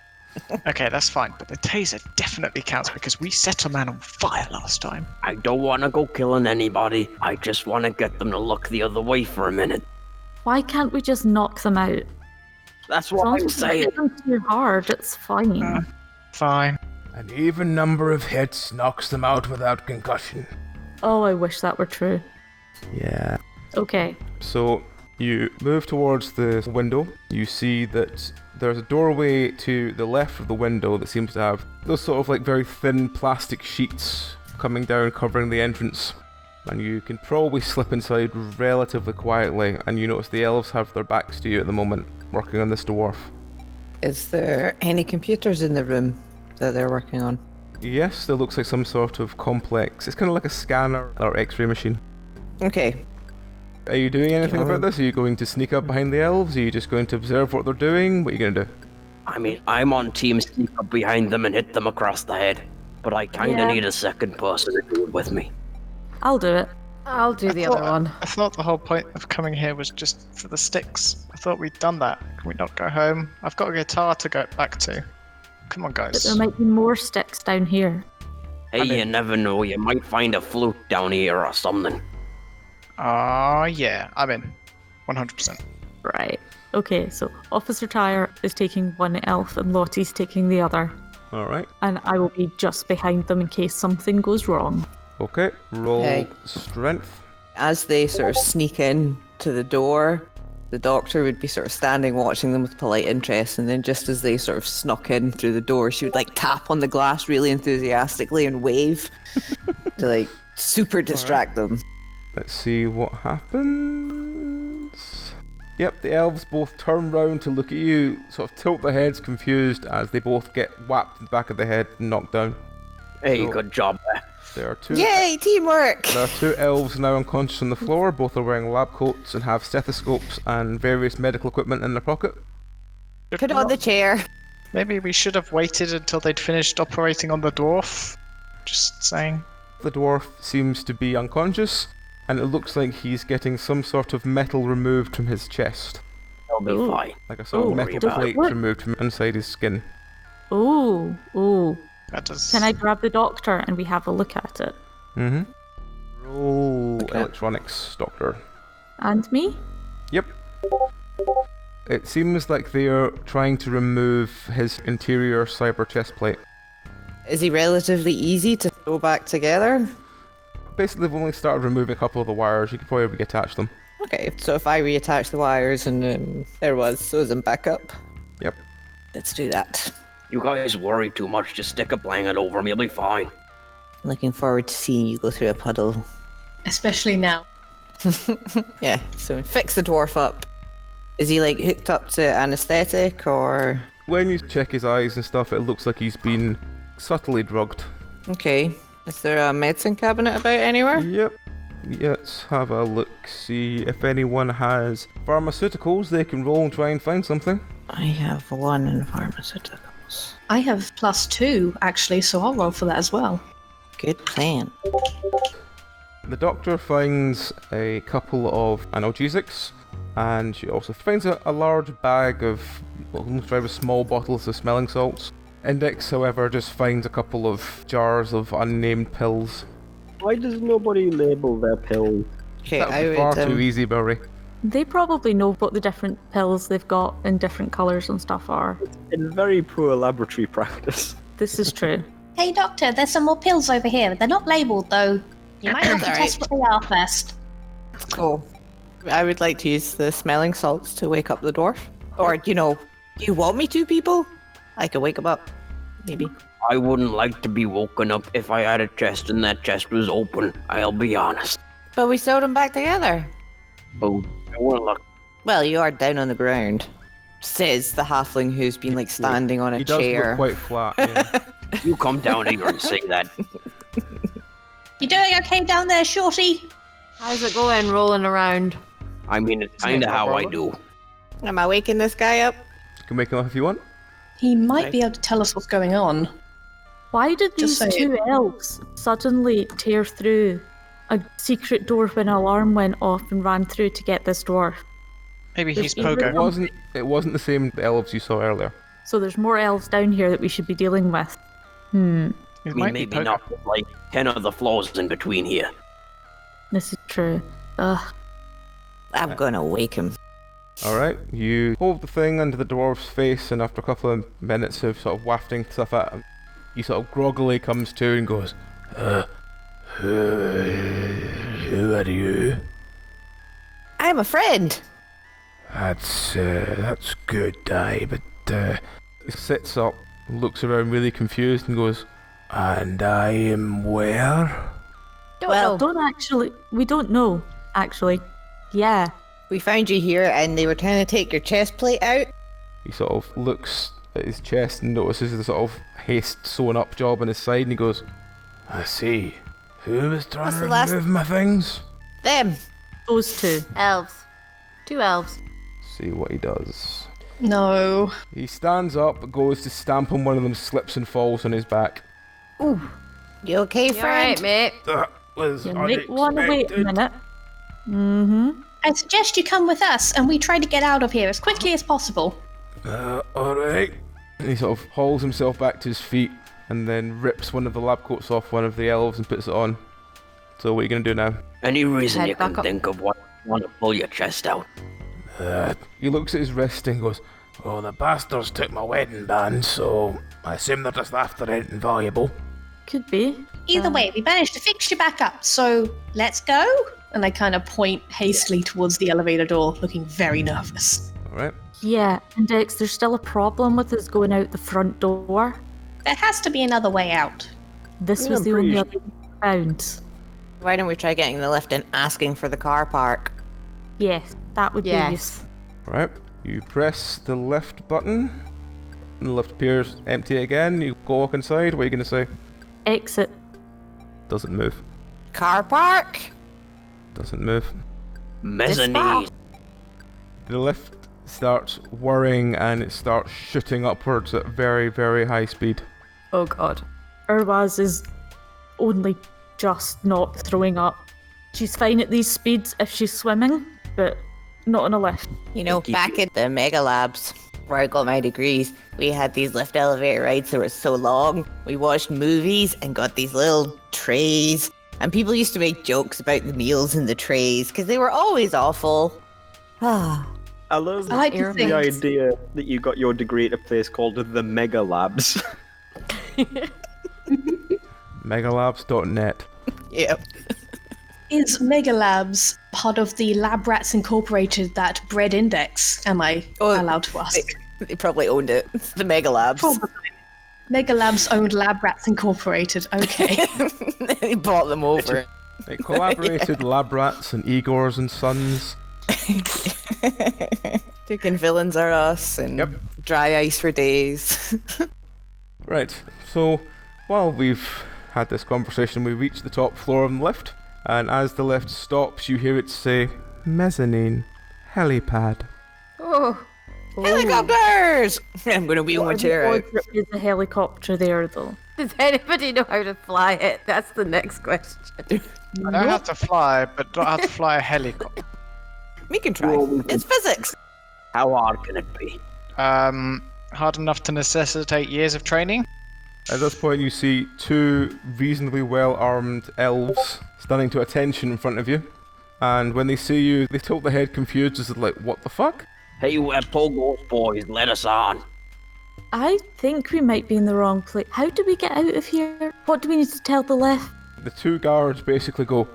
[SPEAKER 4] Okay, that's fine, but the taser definitely counts because we set a man on fire last time.
[SPEAKER 9] I don't want to go killing anybody. I just want to get them to look the other way for a minute.
[SPEAKER 6] Why can't we just knock them out?
[SPEAKER 9] That's
[SPEAKER 6] As
[SPEAKER 9] what
[SPEAKER 6] long
[SPEAKER 9] I'm
[SPEAKER 6] as we
[SPEAKER 9] saying.
[SPEAKER 6] hit them too hard, it's fine.
[SPEAKER 4] Fine.
[SPEAKER 2] An even number of hits knocks them out without concussion.
[SPEAKER 6] Oh, I wish that were true.
[SPEAKER 2] Yeah.
[SPEAKER 6] Okay.
[SPEAKER 2] So you move towards the window. You see that there's a doorway to the left of the window that seems to have those sort of like very thin plastic sheets coming down covering the entrance. And you can probably slip inside relatively quietly, and you notice the elves have their backs to you at the moment, working on this dwarf.
[SPEAKER 3] Is there any computers in the room that they're working on?
[SPEAKER 2] Yes, there looks like some sort of complex. It's kind of like a scanner or x-ray machine.
[SPEAKER 3] Okay.
[SPEAKER 2] Are you doing anything about this? Are you going to sneak up behind the elves? Are you just going to observe what they're doing? What are you going to do?
[SPEAKER 9] I mean, I'm on team sneak up behind them and hit them across the head, but I kinda
[SPEAKER 6] Yeah.
[SPEAKER 9] need a second person to do it with me.
[SPEAKER 6] I'll do it.
[SPEAKER 7] I'll do the other one.
[SPEAKER 4] I thought the whole point of coming here was just for the sticks. I thought we'd done that. Can we not go home? I've got a guitar to go back to. Come on,
[SPEAKER 6] But
[SPEAKER 4] guys.
[SPEAKER 6] there might be more sticks down here.
[SPEAKER 9] Hey, you never know, you might find a flute down here or something.
[SPEAKER 4] Yeah, I'm in. 100%.
[SPEAKER 6] Right. Okay, so Officer Tyre is taking one elf and Lottie's taking the other.
[SPEAKER 2] Alright.
[SPEAKER 6] And I will be just behind them in case something goes wrong.
[SPEAKER 2] Okay. Roll
[SPEAKER 3] Okay.
[SPEAKER 2] strength.
[SPEAKER 3] As they sort of sneak in to the door, the doctor would be sort of standing watching them with polite interest, and then just as they sort of snuck in through the door, she would like tap on the glass really enthusiastically and wave to like super distract them.
[SPEAKER 2] Let's see what happens. Yep, the elves both turn round to look at you, sort of tilt their heads confused as they both get whacked in the back of the head and knocked down.
[SPEAKER 9] Hey,
[SPEAKER 2] So-
[SPEAKER 9] good job there.
[SPEAKER 2] There are two.
[SPEAKER 3] Yay, teamwork!
[SPEAKER 2] There are two elves now unconscious on the floor. Both are wearing lab coats and have stethoscopes and various medical equipment in their pocket.
[SPEAKER 3] Put on the chair.
[SPEAKER 4] Maybe we should have waited until they'd finished operating on the dwarf. Just saying.
[SPEAKER 2] The dwarf seems to be unconscious, and it looks like he's getting some sort of metal removed from his chest.
[SPEAKER 9] They'll be
[SPEAKER 6] Ooh.
[SPEAKER 9] fine.
[SPEAKER 2] Like a sort of
[SPEAKER 6] Ooh,
[SPEAKER 2] metal
[SPEAKER 6] does it
[SPEAKER 2] plate
[SPEAKER 6] work?
[SPEAKER 2] removed from inside his skin.
[SPEAKER 6] Oh, oh.
[SPEAKER 4] That does.
[SPEAKER 6] Can I grab the doctor and we have a look at it?
[SPEAKER 2] Mm-hmm. Roll
[SPEAKER 3] Okay.
[SPEAKER 2] electronics, doctor.
[SPEAKER 6] And me?
[SPEAKER 2] Yep. It seems like they're trying to remove his interior cyber chest plate.
[SPEAKER 3] Is he relatively easy to throw back together?
[SPEAKER 2] Basically, they've only started removing a couple of the wires. You could probably reattach them.
[SPEAKER 3] Okay, so if I reattach the wires and there was, sews them back up.
[SPEAKER 2] Yep.
[SPEAKER 3] Let's do that.
[SPEAKER 9] You guys worry too much, just stick a blanket over him, you'll be fine.
[SPEAKER 3] Looking forward to seeing you go through a puddle.
[SPEAKER 5] Especially now.
[SPEAKER 3] Yeah, so fix the dwarf up. Is he like hooked up to anesthetic or?
[SPEAKER 2] When you check his eyes and stuff, it looks like he's been subtly drugged.
[SPEAKER 3] Okay. Is there a medicine cabinet about anywhere?
[SPEAKER 2] Yep. Let's have a look, see if anyone has pharmaceuticals. They can roll and try and find something.
[SPEAKER 3] I have one in pharmaceuticals.
[SPEAKER 5] I have +2 actually, so I'll roll for that as well.
[SPEAKER 3] Good plan.
[SPEAKER 2] The doctor finds a couple of analgesics, and she also finds a large bag of almost very small bottles of smelling salts. Index, however, just finds a couple of jars of unnamed pills.
[SPEAKER 8] Why does nobody label their pills?
[SPEAKER 3] Okay,
[SPEAKER 2] That
[SPEAKER 3] I
[SPEAKER 2] would be far
[SPEAKER 3] would.
[SPEAKER 2] too easy, Burry.
[SPEAKER 6] They probably know what the different pills they've got in different colours and stuff are.
[SPEAKER 8] In very poor laboratory practice.
[SPEAKER 6] This is true.
[SPEAKER 10] Hey, doctor, there's some more pills over here. They're not labelled, though. You might have to
[SPEAKER 3] Alright.
[SPEAKER 10] test what they are first.
[SPEAKER 3] Cool. I would like to use the smelling salts to wake up the dwarf. Or, do you want me to, people? I could wake him up. Maybe.
[SPEAKER 9] I wouldn't like to be woken up if I had a chest and that chest was open, I'll be honest.
[SPEAKER 3] But we sewed them back together.
[SPEAKER 9] Oh, well, look.
[SPEAKER 3] Well, you are down on the ground, says the halfling who's been like standing on a
[SPEAKER 2] He does
[SPEAKER 3] chair.
[SPEAKER 2] look quite flat, yeah.
[SPEAKER 9] You come down here and say that.
[SPEAKER 10] You doing okay down there, Shorty?
[SPEAKER 7] How's it going, rolling around?
[SPEAKER 9] I mean, it's kind of how I do.
[SPEAKER 3] Am I waking this guy up?
[SPEAKER 2] You can wake him up if you want.
[SPEAKER 5] He might be able to tell us what's going on.
[SPEAKER 6] Why did
[SPEAKER 5] Just
[SPEAKER 6] these
[SPEAKER 5] saying.
[SPEAKER 6] two elves suddenly tear through a secret door when an alarm went off and ran through to get this dwarf?
[SPEAKER 4] Maybe he's
[SPEAKER 6] There's even-
[SPEAKER 4] Pogo.
[SPEAKER 2] It wasn't the same elves you saw earlier.
[SPEAKER 6] So there's more elves down here that we should be dealing with.
[SPEAKER 4] It
[SPEAKER 9] I mean,
[SPEAKER 4] might be
[SPEAKER 9] maybe
[SPEAKER 4] Pogo.
[SPEAKER 9] not with, like 10 of the floors in between here.
[SPEAKER 6] This is true. Ugh.
[SPEAKER 3] I'm gonna wake him.
[SPEAKER 2] Alright, you hold the thing under the dwarf's face, and after a couple of minutes of sort of wafting stuff at him, he sort of groggily comes to and goes, who are you?
[SPEAKER 3] I'm a friend.
[SPEAKER 2] That's good, but he sits up, looks around really confused and goes, and I am where?
[SPEAKER 6] We don't know, actually. Yeah.
[SPEAKER 3] We found you here and they were trying to take your chest plate out.
[SPEAKER 2] He sort of looks at his chest and notices the sort of haste sewn up job on his side and he goes, I see. Who was trying
[SPEAKER 3] What's
[SPEAKER 2] to
[SPEAKER 3] the last-
[SPEAKER 2] remove my things?
[SPEAKER 3] Them.
[SPEAKER 6] Those two.
[SPEAKER 7] Elves. 2 elves.
[SPEAKER 2] See what he does.
[SPEAKER 5] No.
[SPEAKER 2] He stands up, goes to stamp on one of them, slips and falls on his back.
[SPEAKER 3] You okay,
[SPEAKER 7] You
[SPEAKER 3] friend?
[SPEAKER 7] alright, mate?
[SPEAKER 2] That was
[SPEAKER 6] You might want to wait a minute.
[SPEAKER 10] I suggest you come with us and we try to get out of here as quickly as possible.
[SPEAKER 2] Alright. He sort of hauls himself back to his feet and then rips one of the lab coats off one of the elves and puts it on. So what are you going to do now?
[SPEAKER 9] Any reason
[SPEAKER 7] Head
[SPEAKER 9] you can
[SPEAKER 7] back up.
[SPEAKER 9] think of what want to pull your chest out?
[SPEAKER 2] He looks at his wrist and goes, well, the bastards took my wedding band, so I assume they're just after anything valuable.
[SPEAKER 6] Could be.
[SPEAKER 10] Either way, we managed to fix you back up, so let's go.
[SPEAKER 5] And I kind of point hastily towards the elevator door, looking very nervous.
[SPEAKER 2] Alright.
[SPEAKER 6] Yeah, and Dex, there's still a problem with us going out the front door.
[SPEAKER 10] There has to be another way out.
[SPEAKER 6] This
[SPEAKER 2] Yeah,
[SPEAKER 6] was
[SPEAKER 2] I'm
[SPEAKER 6] the
[SPEAKER 2] pretty
[SPEAKER 6] only
[SPEAKER 2] sure-
[SPEAKER 6] other way found.
[SPEAKER 3] Why don't we try getting the lift and asking for the car park?
[SPEAKER 6] Yes, that would be
[SPEAKER 7] Yes.
[SPEAKER 6] useful.
[SPEAKER 2] Right. You press the left button, and the lift appears empty again. You go walk inside. What are you going to say?
[SPEAKER 6] Exit.
[SPEAKER 2] Doesn't move.
[SPEAKER 3] Car park?
[SPEAKER 2] Doesn't move.
[SPEAKER 9] Mezzanine.
[SPEAKER 2] The lift starts whirring and it starts shooting upwards at very, very high speed.
[SPEAKER 7] Oh god.
[SPEAKER 6] Urwaz is only just not throwing up. She's fine at these speeds if she's swimming, but not on a lift.
[SPEAKER 3] Back at the Mega Labs, where I got my degrees, we had these lift elevator rides that were so long. We watched movies and got these little trays. And people used to make jokes about the meals in the trays because they were always awful. Ah.
[SPEAKER 8] I love
[SPEAKER 5] I like to
[SPEAKER 8] the
[SPEAKER 5] think-
[SPEAKER 8] idea that you got your degree at a place called the Mega Labs.
[SPEAKER 2] Megalabs.net.
[SPEAKER 3] Yep.
[SPEAKER 5] Is Mega Labs part of the Lab Rats Incorporated that Bread Index? Am I allowed to ask?
[SPEAKER 3] They probably owned it. It's the Mega Labs.
[SPEAKER 5] Probably. Mega Labs owned Lab Rats Incorporated. Okay.
[SPEAKER 3] They bought them over.
[SPEAKER 2] They collaborated Lab Rats and Igor's and Sons.
[SPEAKER 3] Chicken Villains Are Us and
[SPEAKER 2] Yep.
[SPEAKER 3] Dry Ice for Days.
[SPEAKER 2] Right, so while we've had this conversation, we reach the top floor of the lift, and as the lift stops, you hear it say, mezzanine, helipad.
[SPEAKER 7] Oh.
[SPEAKER 3] Helicopters! I'm going to wheel my chair out.
[SPEAKER 6] Is a helicopter there, though?
[SPEAKER 7] Does anybody know how to fly it? That's the next question.
[SPEAKER 4] I don't have to fly, but don't have to fly a helicopter.
[SPEAKER 3] We can try. It's physics.
[SPEAKER 9] How hard can it be?
[SPEAKER 4] Hard enough to necessitate years of training.
[SPEAKER 2] At this point, you see two reasonably well-armed elves standing to attention in front of you, and when they see you, they tilt their head confused as like, what the fuck?
[SPEAKER 9] Hey, Pogo's boys, let us on.
[SPEAKER 6] I think we might be in the wrong place. How do we get out of here? What do we need to tell the lift?
[SPEAKER 2] The two guards basically go,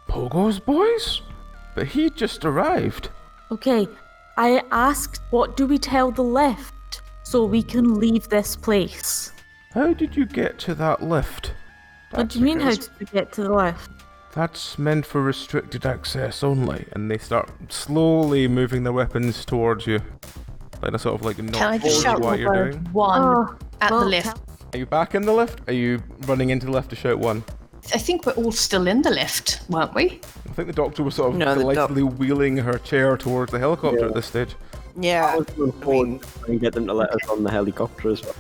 [SPEAKER 2] Pogo's boys? but he just arrived.
[SPEAKER 6] Okay, I asked what do we tell the lift so we can leave this place?
[SPEAKER 2] How did you get to that lift?
[SPEAKER 6] What do you mean, how did we get to the lift?
[SPEAKER 2] That's meant for restricted access only, and they start slowly moving their weapons towards you. Like a sort of like
[SPEAKER 5] Can I
[SPEAKER 2] not
[SPEAKER 5] just shout
[SPEAKER 2] what
[SPEAKER 5] the
[SPEAKER 2] you're
[SPEAKER 5] word
[SPEAKER 2] doing.
[SPEAKER 5] one at
[SPEAKER 6] well,
[SPEAKER 5] the lift?
[SPEAKER 2] Are you back in the lift? Are you running into the lift to shout one?
[SPEAKER 5] I think we're all still in the lift, weren't we?
[SPEAKER 2] I think the doctor was sort of
[SPEAKER 3] No, the
[SPEAKER 2] delightedly wheeling her chair towards the helicopter at this stage.
[SPEAKER 8] I
[SPEAKER 3] Yeah.
[SPEAKER 8] was going to phone and get them to let us on the helicopter as well.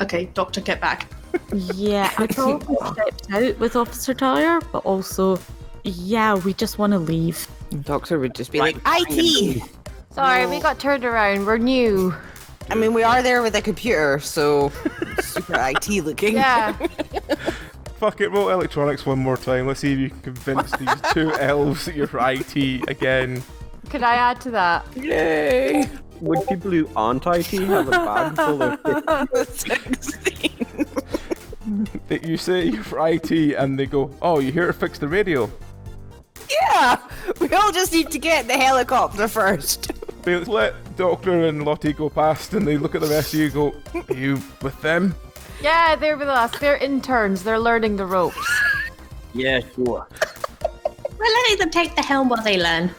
[SPEAKER 5] Okay, Doctor, get back.
[SPEAKER 6] Yeah, I probably stepped out with Officer Tyler, but also, yeah, we just want to leave.
[SPEAKER 3] Doctor would just be like, IT!
[SPEAKER 7] Sorry, we got turned around. We're new.
[SPEAKER 3] I mean, we are there with a computer, so super IT looking.
[SPEAKER 7] Yeah.
[SPEAKER 2] Fuck it, roll electronics one more time. Let's see if you can convince these two elves that you're IT again.
[SPEAKER 7] Could I add to that?
[SPEAKER 3] Yay!
[SPEAKER 8] Would people who aren't IT have a bag full of
[SPEAKER 3] 16.
[SPEAKER 2] That you say you're IT and they go, oh, you're here to fix the radio.
[SPEAKER 3] Yeah! We all just need to get in the helicopter first.
[SPEAKER 2] They let Doctor and Lottie go past and they look at the rest of you and go, are you with them?
[SPEAKER 7] Yeah, they're with us. They're interns. They're learning the ropes.
[SPEAKER 8] Yeah, sure.
[SPEAKER 10] We're letting them take the helm while they learn.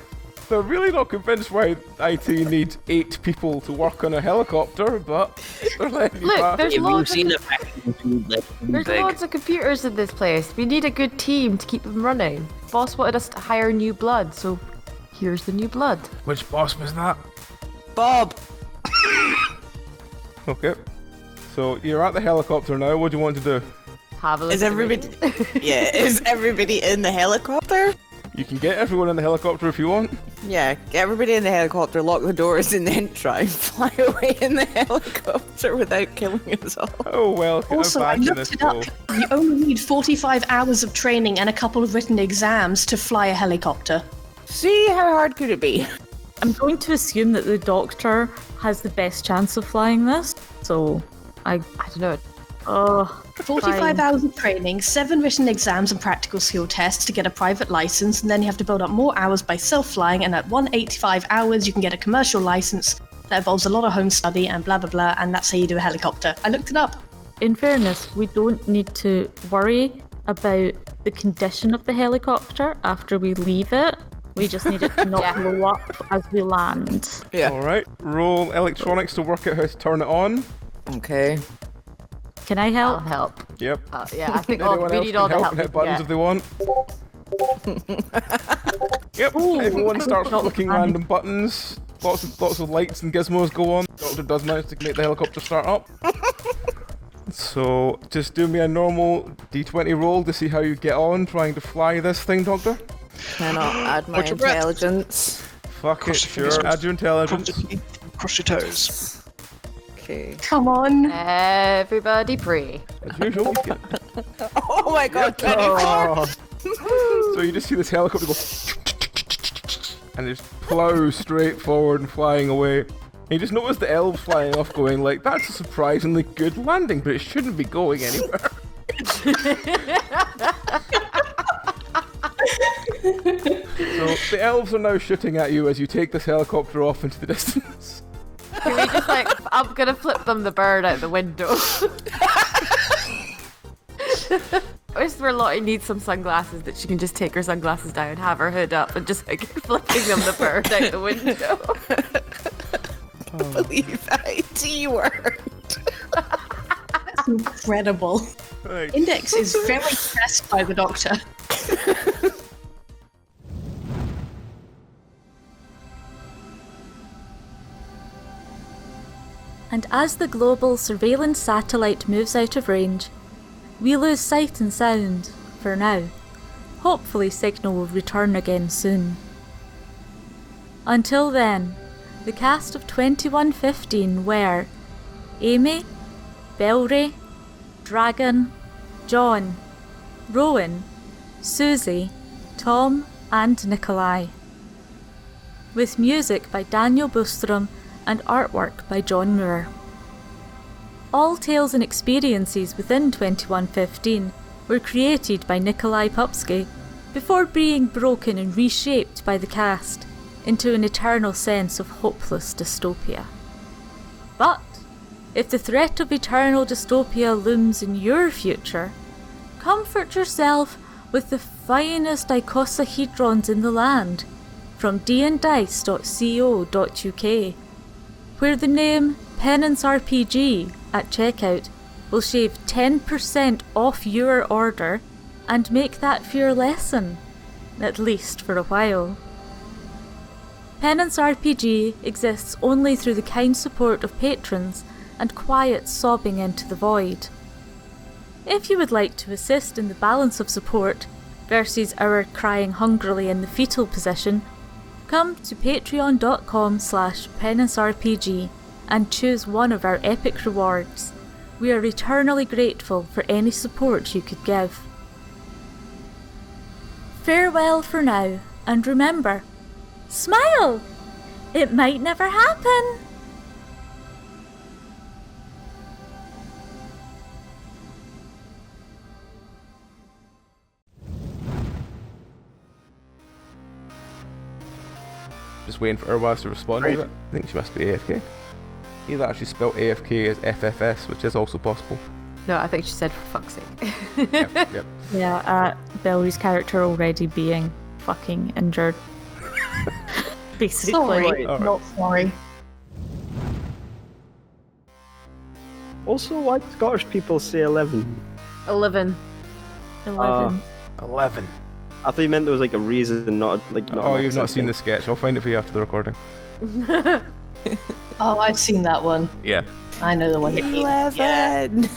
[SPEAKER 2] They're really not convinced why IT needs 8 people to work on a helicopter, but they're letting you
[SPEAKER 7] Look,
[SPEAKER 2] pass.
[SPEAKER 7] there's
[SPEAKER 9] Have you
[SPEAKER 7] loads of
[SPEAKER 9] seen a vacuum tube that's too
[SPEAKER 7] There's
[SPEAKER 9] big?
[SPEAKER 7] loads of computers in this place. We need a good team to keep them running. Boss wanted us to hire new blood, so here's the new blood.
[SPEAKER 2] Which boss was that?
[SPEAKER 3] Bob!
[SPEAKER 2] Okay. So you're at the helicopter now. What do you want to do?
[SPEAKER 7] Have a look
[SPEAKER 3] Is
[SPEAKER 7] at the
[SPEAKER 3] everybody...
[SPEAKER 7] radio.
[SPEAKER 3] Yeah, is everybody in the helicopter?
[SPEAKER 2] You can get everyone in the helicopter if you want.
[SPEAKER 3] Yeah, get everybody in the helicopter, lock the doors, and then try and fly away in the helicopter without killing us all.
[SPEAKER 2] Oh well,
[SPEAKER 5] Also, I
[SPEAKER 2] I'm back in
[SPEAKER 5] looked
[SPEAKER 2] this
[SPEAKER 5] it up.
[SPEAKER 2] role.
[SPEAKER 5] You only need 45 hours of training and a couple of written exams to fly a helicopter.
[SPEAKER 3] See, how hard could it be?
[SPEAKER 6] I'm going to assume that the Doctor has the best chance of flying this, so I
[SPEAKER 7] don't know.
[SPEAKER 5] 45
[SPEAKER 6] Fine.
[SPEAKER 5] hours of training, 7 written exams and practical skill tests to get a private license, and then you have to build up more hours by self-flying, and at 185 hours you can get a commercial license that involves a lot of home study and blah blah blah, and that's how you do a helicopter. I looked it up.
[SPEAKER 6] In fairness, we don't need to worry about the condition of the helicopter after we leave it. We just need it to not blow up as we land.
[SPEAKER 3] Yeah.
[SPEAKER 2] Alright, roll electronics to work out how to turn it on.
[SPEAKER 3] Okay.
[SPEAKER 6] Can I
[SPEAKER 7] I'll
[SPEAKER 6] help?
[SPEAKER 7] help.
[SPEAKER 2] Yep.
[SPEAKER 7] Yeah, I think
[SPEAKER 2] Anyone
[SPEAKER 7] we
[SPEAKER 2] else
[SPEAKER 7] need
[SPEAKER 2] can
[SPEAKER 7] all the
[SPEAKER 2] help
[SPEAKER 7] help
[SPEAKER 2] and
[SPEAKER 7] we
[SPEAKER 2] hit
[SPEAKER 7] can
[SPEAKER 2] buttons
[SPEAKER 7] get.
[SPEAKER 2] if they want. Yep, everyone starts clicking random buttons. Lots of lights and gizmos go on. Doctor does manage to make the helicopter start up. So, just do me a normal D20 roll to see how you get on trying to fly this thing, Doctor.
[SPEAKER 3] Cannot add my
[SPEAKER 4] Hold your breath.
[SPEAKER 3] intelligence.
[SPEAKER 2] Fuck it,
[SPEAKER 4] Cross your
[SPEAKER 2] sure.
[SPEAKER 4] fingers.
[SPEAKER 2] Add your intelligence.
[SPEAKER 4] Cross your toes.
[SPEAKER 3] Okay.
[SPEAKER 5] Come on.
[SPEAKER 7] Everybody pray.
[SPEAKER 2] As usual. you get-
[SPEAKER 3] Oh my god, 24!
[SPEAKER 2] Oh. So you just see this helicopter go and just plow straight forward and flying away. And you just notice the elves flying off going like, that's a surprisingly good landing, but it shouldn't be going anywhere. So the elves are now shooting at you as you take this helicopter off into the distance.
[SPEAKER 7] Can we just I'm gonna flip them the bird out the window. I wish where Lottie needs some sunglasses that she can just take her sunglasses down, have her hood up, and just flipping them the bird out the window.
[SPEAKER 3] I believe IT worked.
[SPEAKER 5] That's incredible.
[SPEAKER 2] Right.
[SPEAKER 5] Index is very impressed by the Doctor.
[SPEAKER 6] And as the global surveillance satellite moves out of range, we lose sight and sound, for now. Hopefully signal will return again soon. Until then, the cast of 2115 were Amy, Belry, Dragon, John, Rowan, Susie, Tom and Nikolai. With music by Daniel Bostrom and artwork by John Moore. All tales and experiences within 2115 were created by Nikolai Popsky before being broken and reshaped by the cast into an eternal sense of hopeless dystopia. But if the threat of eternal dystopia looms in your future, comfort yourself with the finest icosahedrons in the land from dndice.co.uk, where the name Penance RPG at checkout will shave 10% off your order and make that fear lessen, at least for a while. Penance RPG exists only through the kind support of patrons and quiet sobbing into the void. If you would like to assist in the balance of support versus our crying hungrily in the fetal position, come to patreon.com/penancerpg and choose one of our epic rewards. We are eternally grateful for any support you could give. Farewell for now, and remember, smile! It might never happen!
[SPEAKER 2] Just waiting for Irwas to respond to it. I think she must be AFK. Either actually spelled AFK as FFS, which is also possible.
[SPEAKER 7] No, I think she said for fuck's sake.
[SPEAKER 2] Yep.
[SPEAKER 6] Yeah, Belry's character already being fucking injured. Basically.
[SPEAKER 5] Sorry,
[SPEAKER 2] Alright.
[SPEAKER 5] not sorry.
[SPEAKER 8] Also, why do Scottish people say 11?
[SPEAKER 7] 11.
[SPEAKER 6] 11.
[SPEAKER 2] 11.
[SPEAKER 8] I thought you meant there was like a reason, not like. Not
[SPEAKER 2] Oh,
[SPEAKER 8] an
[SPEAKER 2] you've not
[SPEAKER 8] accent
[SPEAKER 2] seen
[SPEAKER 8] thing.
[SPEAKER 2] the sketch. I'll find it for you after the recording.
[SPEAKER 5] Oh, I've seen that one.
[SPEAKER 2] Yeah.
[SPEAKER 5] I know the one that you
[SPEAKER 3] 11!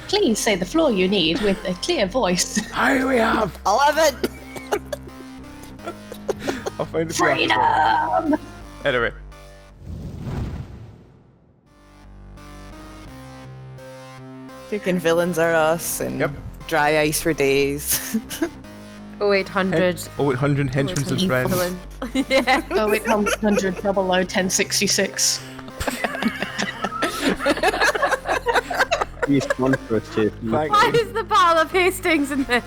[SPEAKER 5] Please say the floor you need with a clear voice.
[SPEAKER 2] Here we have!
[SPEAKER 3] 11!
[SPEAKER 2] I'll find it for you after.
[SPEAKER 5] Freedom!
[SPEAKER 2] Anyway.
[SPEAKER 3] Freaking villains are us, and
[SPEAKER 2] Yep.
[SPEAKER 3] dry ice for days.
[SPEAKER 7] 0800.
[SPEAKER 2] 0800 henchmen and friends.
[SPEAKER 7] Yeah.
[SPEAKER 5] Oh, it comes 100 1066.
[SPEAKER 8] He's one for us too.
[SPEAKER 2] Thanks,
[SPEAKER 7] Why is the Battle of Hastings in this?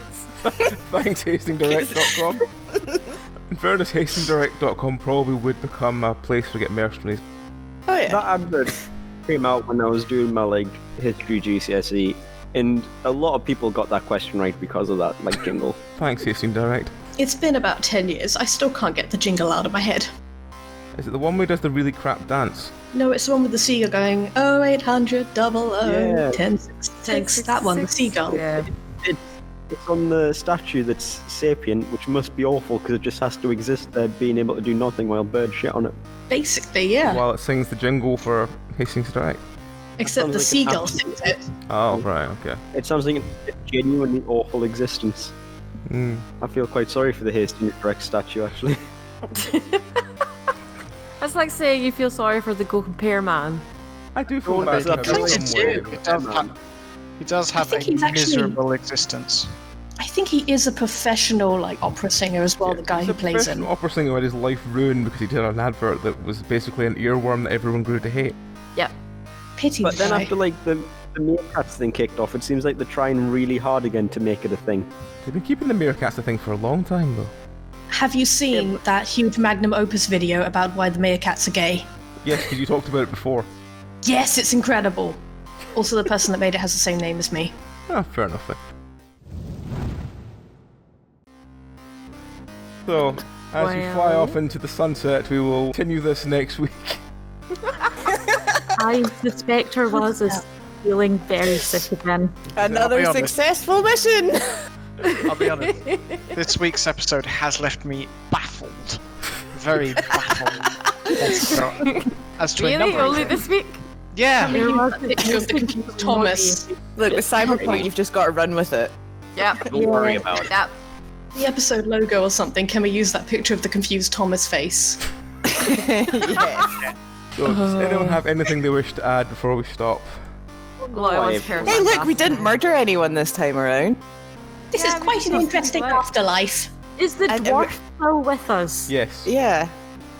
[SPEAKER 2] thanks hastingdirect.com. In fairness, hastingdirect.com probably would become a place to get mercenaries.
[SPEAKER 3] Oh yeah.
[SPEAKER 8] That advert came out when I was doing my like history GCSE, and a lot of people got that question right because of that like jingle.
[SPEAKER 2] Thanks, Hasting Direct.
[SPEAKER 5] It's been about 10 years. I still can't get the jingle out of my head.
[SPEAKER 2] Is it the one where he does the really crap dance?
[SPEAKER 5] No, it's the one with the seagull going 0800
[SPEAKER 8] Yeah.
[SPEAKER 5] 1066. That one, the seagull.
[SPEAKER 7] Yeah.
[SPEAKER 8] It's on the statue that's sapient, which must be awful because it just has to exist there, being able to do nothing while birds shit on it.
[SPEAKER 5] Basically, yeah.
[SPEAKER 2] While it sings the jingle for Hastings Direct.
[SPEAKER 5] Except the
[SPEAKER 8] sounds like an
[SPEAKER 5] seagull
[SPEAKER 8] absolute-
[SPEAKER 5] sings it.
[SPEAKER 2] Oh, right, okay.
[SPEAKER 8] It sounds like a genuinely awful existence.
[SPEAKER 2] Mm.
[SPEAKER 8] I feel quite sorry for the Hastings Direct statue, actually.
[SPEAKER 7] That's like saying you feel sorry for the Go Compare man.
[SPEAKER 2] I do feel
[SPEAKER 8] Oh,
[SPEAKER 2] bad
[SPEAKER 8] there's
[SPEAKER 2] for
[SPEAKER 8] that
[SPEAKER 2] him in
[SPEAKER 8] kind
[SPEAKER 2] some
[SPEAKER 8] of
[SPEAKER 2] way.
[SPEAKER 8] too.
[SPEAKER 4] He does have a
[SPEAKER 5] think he's actually-
[SPEAKER 4] miserable existence.
[SPEAKER 5] I think he is a professional like opera singer as well, the guy
[SPEAKER 2] He's
[SPEAKER 5] who
[SPEAKER 2] a
[SPEAKER 5] plays
[SPEAKER 2] professional
[SPEAKER 5] him.
[SPEAKER 2] opera singer who had his life ruined because he did an advert that was basically an earworm that everyone grew to hate.
[SPEAKER 7] Yep.
[SPEAKER 5] Pity
[SPEAKER 8] But
[SPEAKER 5] the
[SPEAKER 8] then
[SPEAKER 5] guy.
[SPEAKER 8] after like the Meerkats thing kicked off, it seems like they're trying really hard again to make it a thing.
[SPEAKER 2] They've been keeping the Meerkats a thing for a long time, though.
[SPEAKER 5] Have you seen that huge magnum opus video about why the meerkats are gay?
[SPEAKER 2] Yes, because you talked about it before.
[SPEAKER 5] Yes, it's incredible. Also, the person that made it has the same name as me.
[SPEAKER 2] Ah, fair enough then. So, as you fly
[SPEAKER 7] Well.
[SPEAKER 2] off into the sunset, we will continue this next week.
[SPEAKER 6] I suspect her was feeling very sick again.
[SPEAKER 3] Another
[SPEAKER 4] honest.
[SPEAKER 3] successful mission!
[SPEAKER 4] I'll be honest. This week's episode has left me baffled. Very baffled. As to a
[SPEAKER 7] Really?
[SPEAKER 4] number of
[SPEAKER 7] Only
[SPEAKER 4] things.
[SPEAKER 7] this week?
[SPEAKER 4] Yeah.
[SPEAKER 5] There was a picture of the confused Thomas.
[SPEAKER 3] Look, with Cyberpunk, you've just got to run with it.
[SPEAKER 7] Yep.
[SPEAKER 8] Don't worry about it.
[SPEAKER 7] Yep.
[SPEAKER 5] The episode logo or something, can we use that picture of the confused Thomas face?
[SPEAKER 3] Yes.
[SPEAKER 2] So, does anyone have anything they wish to add before we stop?
[SPEAKER 7] Well, I want to care
[SPEAKER 3] Hey,
[SPEAKER 7] about
[SPEAKER 3] look, we
[SPEAKER 7] that.
[SPEAKER 3] didn't murder anyone this time around.
[SPEAKER 5] This
[SPEAKER 7] Yeah,
[SPEAKER 5] is quite an
[SPEAKER 7] we
[SPEAKER 5] interesting
[SPEAKER 7] just-
[SPEAKER 5] afterlife.
[SPEAKER 6] Is the
[SPEAKER 3] And
[SPEAKER 6] dwarf still with us?
[SPEAKER 2] Yes.
[SPEAKER 3] Yeah.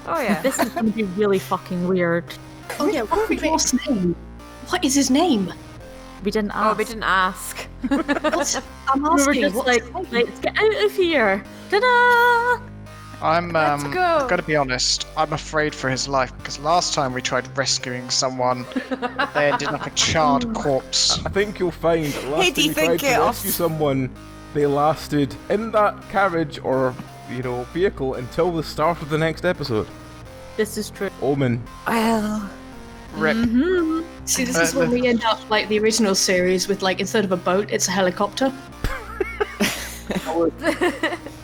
[SPEAKER 7] Oh yeah.
[SPEAKER 6] This is going to be really fucking weird.
[SPEAKER 5] Oh yeah, what's the dwarf's name? What is his name?
[SPEAKER 6] We didn't ask.
[SPEAKER 7] Oh, we didn't ask.
[SPEAKER 5] What? I'm
[SPEAKER 6] We were
[SPEAKER 5] asking.
[SPEAKER 6] just
[SPEAKER 5] what's
[SPEAKER 6] like, let's get out of here. Ta-da!
[SPEAKER 4] I'm
[SPEAKER 7] Let's go.
[SPEAKER 4] I've got to be honest. I'm afraid for his life because last time we tried rescuing someone, they ended up a charred corpse.
[SPEAKER 2] I think you'll find that last
[SPEAKER 3] Hey,
[SPEAKER 2] time
[SPEAKER 3] do
[SPEAKER 2] you
[SPEAKER 3] you
[SPEAKER 2] tried
[SPEAKER 3] think
[SPEAKER 2] to
[SPEAKER 3] it
[SPEAKER 2] rescue someone, they lasted in that carriage or, vehicle until the start of the next episode.
[SPEAKER 6] This is true.
[SPEAKER 2] Omen.
[SPEAKER 3] Well,
[SPEAKER 4] Rip.
[SPEAKER 5] See, this is when we end up like the original series with like instead of a boat, it's a helicopter.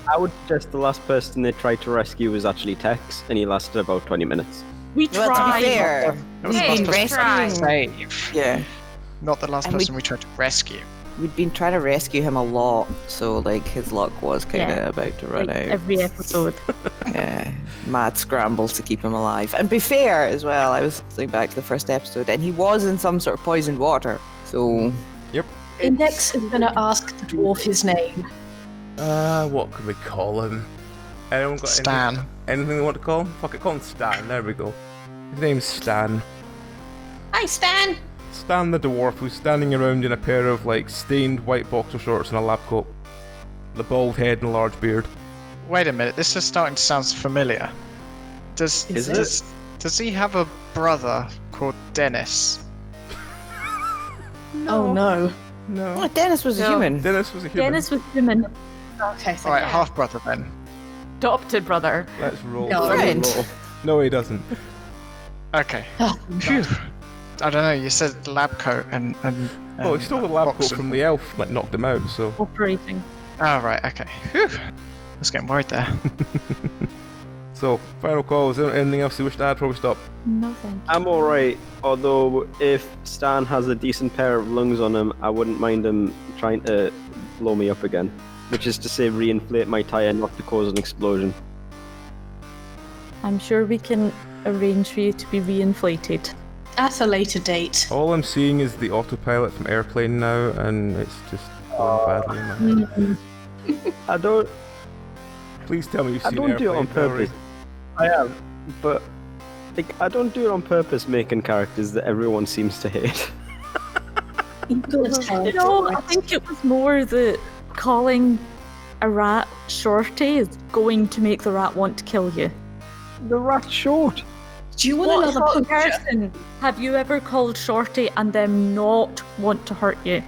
[SPEAKER 8] I would suggest the last person they tried to rescue was actually Tex, and he lasted about 20 minutes.
[SPEAKER 6] We
[SPEAKER 3] well, to
[SPEAKER 6] tried.
[SPEAKER 3] be fair,
[SPEAKER 4] That was the
[SPEAKER 7] Hey,
[SPEAKER 4] last
[SPEAKER 3] been
[SPEAKER 4] person
[SPEAKER 3] rescuing-
[SPEAKER 4] we tried to save,
[SPEAKER 3] yeah,
[SPEAKER 4] not the last
[SPEAKER 3] And we-
[SPEAKER 4] person we tried to rescue.
[SPEAKER 3] we'd been trying to rescue him a lot, so like his luck was kind of
[SPEAKER 6] Yeah.
[SPEAKER 3] about to run
[SPEAKER 6] Like,
[SPEAKER 3] out.
[SPEAKER 6] every episode.
[SPEAKER 3] Yeah, mad scrambles to keep him alive. And be fair as well, I was listening back to the first episode, and he was in some sort of poisoned water. So
[SPEAKER 5] Index is gonna ask the dwarf his name.
[SPEAKER 2] What can we call him? Anyone got
[SPEAKER 4] Stan.
[SPEAKER 2] anything they want to call him? Fuck it, call him Stan. There we go. His name's Stan.
[SPEAKER 10] Hi, Stan.
[SPEAKER 2] Stan the dwarf, who's standing around in a pair of stained white boxer shorts and a lab coat, the bald head and a large beard.
[SPEAKER 4] Wait a minute, this is starting to sound familiar. Does he have a brother called Dennis?
[SPEAKER 5] Oh no.
[SPEAKER 2] No.
[SPEAKER 3] oh, Dennis was a
[SPEAKER 7] No.
[SPEAKER 3] human.
[SPEAKER 2] Dennis was a human.
[SPEAKER 6] Dennis was human.
[SPEAKER 5] Okay, thank
[SPEAKER 4] Alright,
[SPEAKER 5] you.
[SPEAKER 4] half brother then.
[SPEAKER 7] Adopted brother.
[SPEAKER 2] Let's roll.
[SPEAKER 5] No.
[SPEAKER 3] Friend.
[SPEAKER 2] No, he doesn't.
[SPEAKER 4] Okay.
[SPEAKER 5] Oh,
[SPEAKER 4] Phew. I don't know, you said lab coat and
[SPEAKER 2] Well, he stole the lab coat
[SPEAKER 4] boxer.
[SPEAKER 2] from the elf, but knocked him out, so.
[SPEAKER 6] Operating.
[SPEAKER 4] Oh, right, okay. Phew. I was getting worried there.
[SPEAKER 2] So, final call. Is there anything else you wish to add before we stop?
[SPEAKER 6] No thank you.
[SPEAKER 8] I'm alright, although if Stan has a decent pair of lungs on him, I wouldn't mind him trying to blow me up again. Which is to say, reinflate my tyre, not to cause an explosion.
[SPEAKER 6] I'm sure we can arrange for you to be reinflated.
[SPEAKER 5] At a later date.
[SPEAKER 2] All I'm seeing is the autopilot from Airplane now, and it's just going badly in my head.
[SPEAKER 8] I don't
[SPEAKER 2] Please tell me you've
[SPEAKER 8] I
[SPEAKER 2] seen
[SPEAKER 8] don't
[SPEAKER 2] Airplane.
[SPEAKER 8] do it on purpose. I have, but I don't do it on purpose making characters that everyone seems to hate.
[SPEAKER 6] No, I think it was more that calling a rat Shorty is going to make the rat want to kill you.
[SPEAKER 8] The rat's short.
[SPEAKER 5] Do you want
[SPEAKER 6] What
[SPEAKER 5] another
[SPEAKER 6] sort of
[SPEAKER 5] puncture?
[SPEAKER 6] person have you ever called Shorty and them not want to hurt you?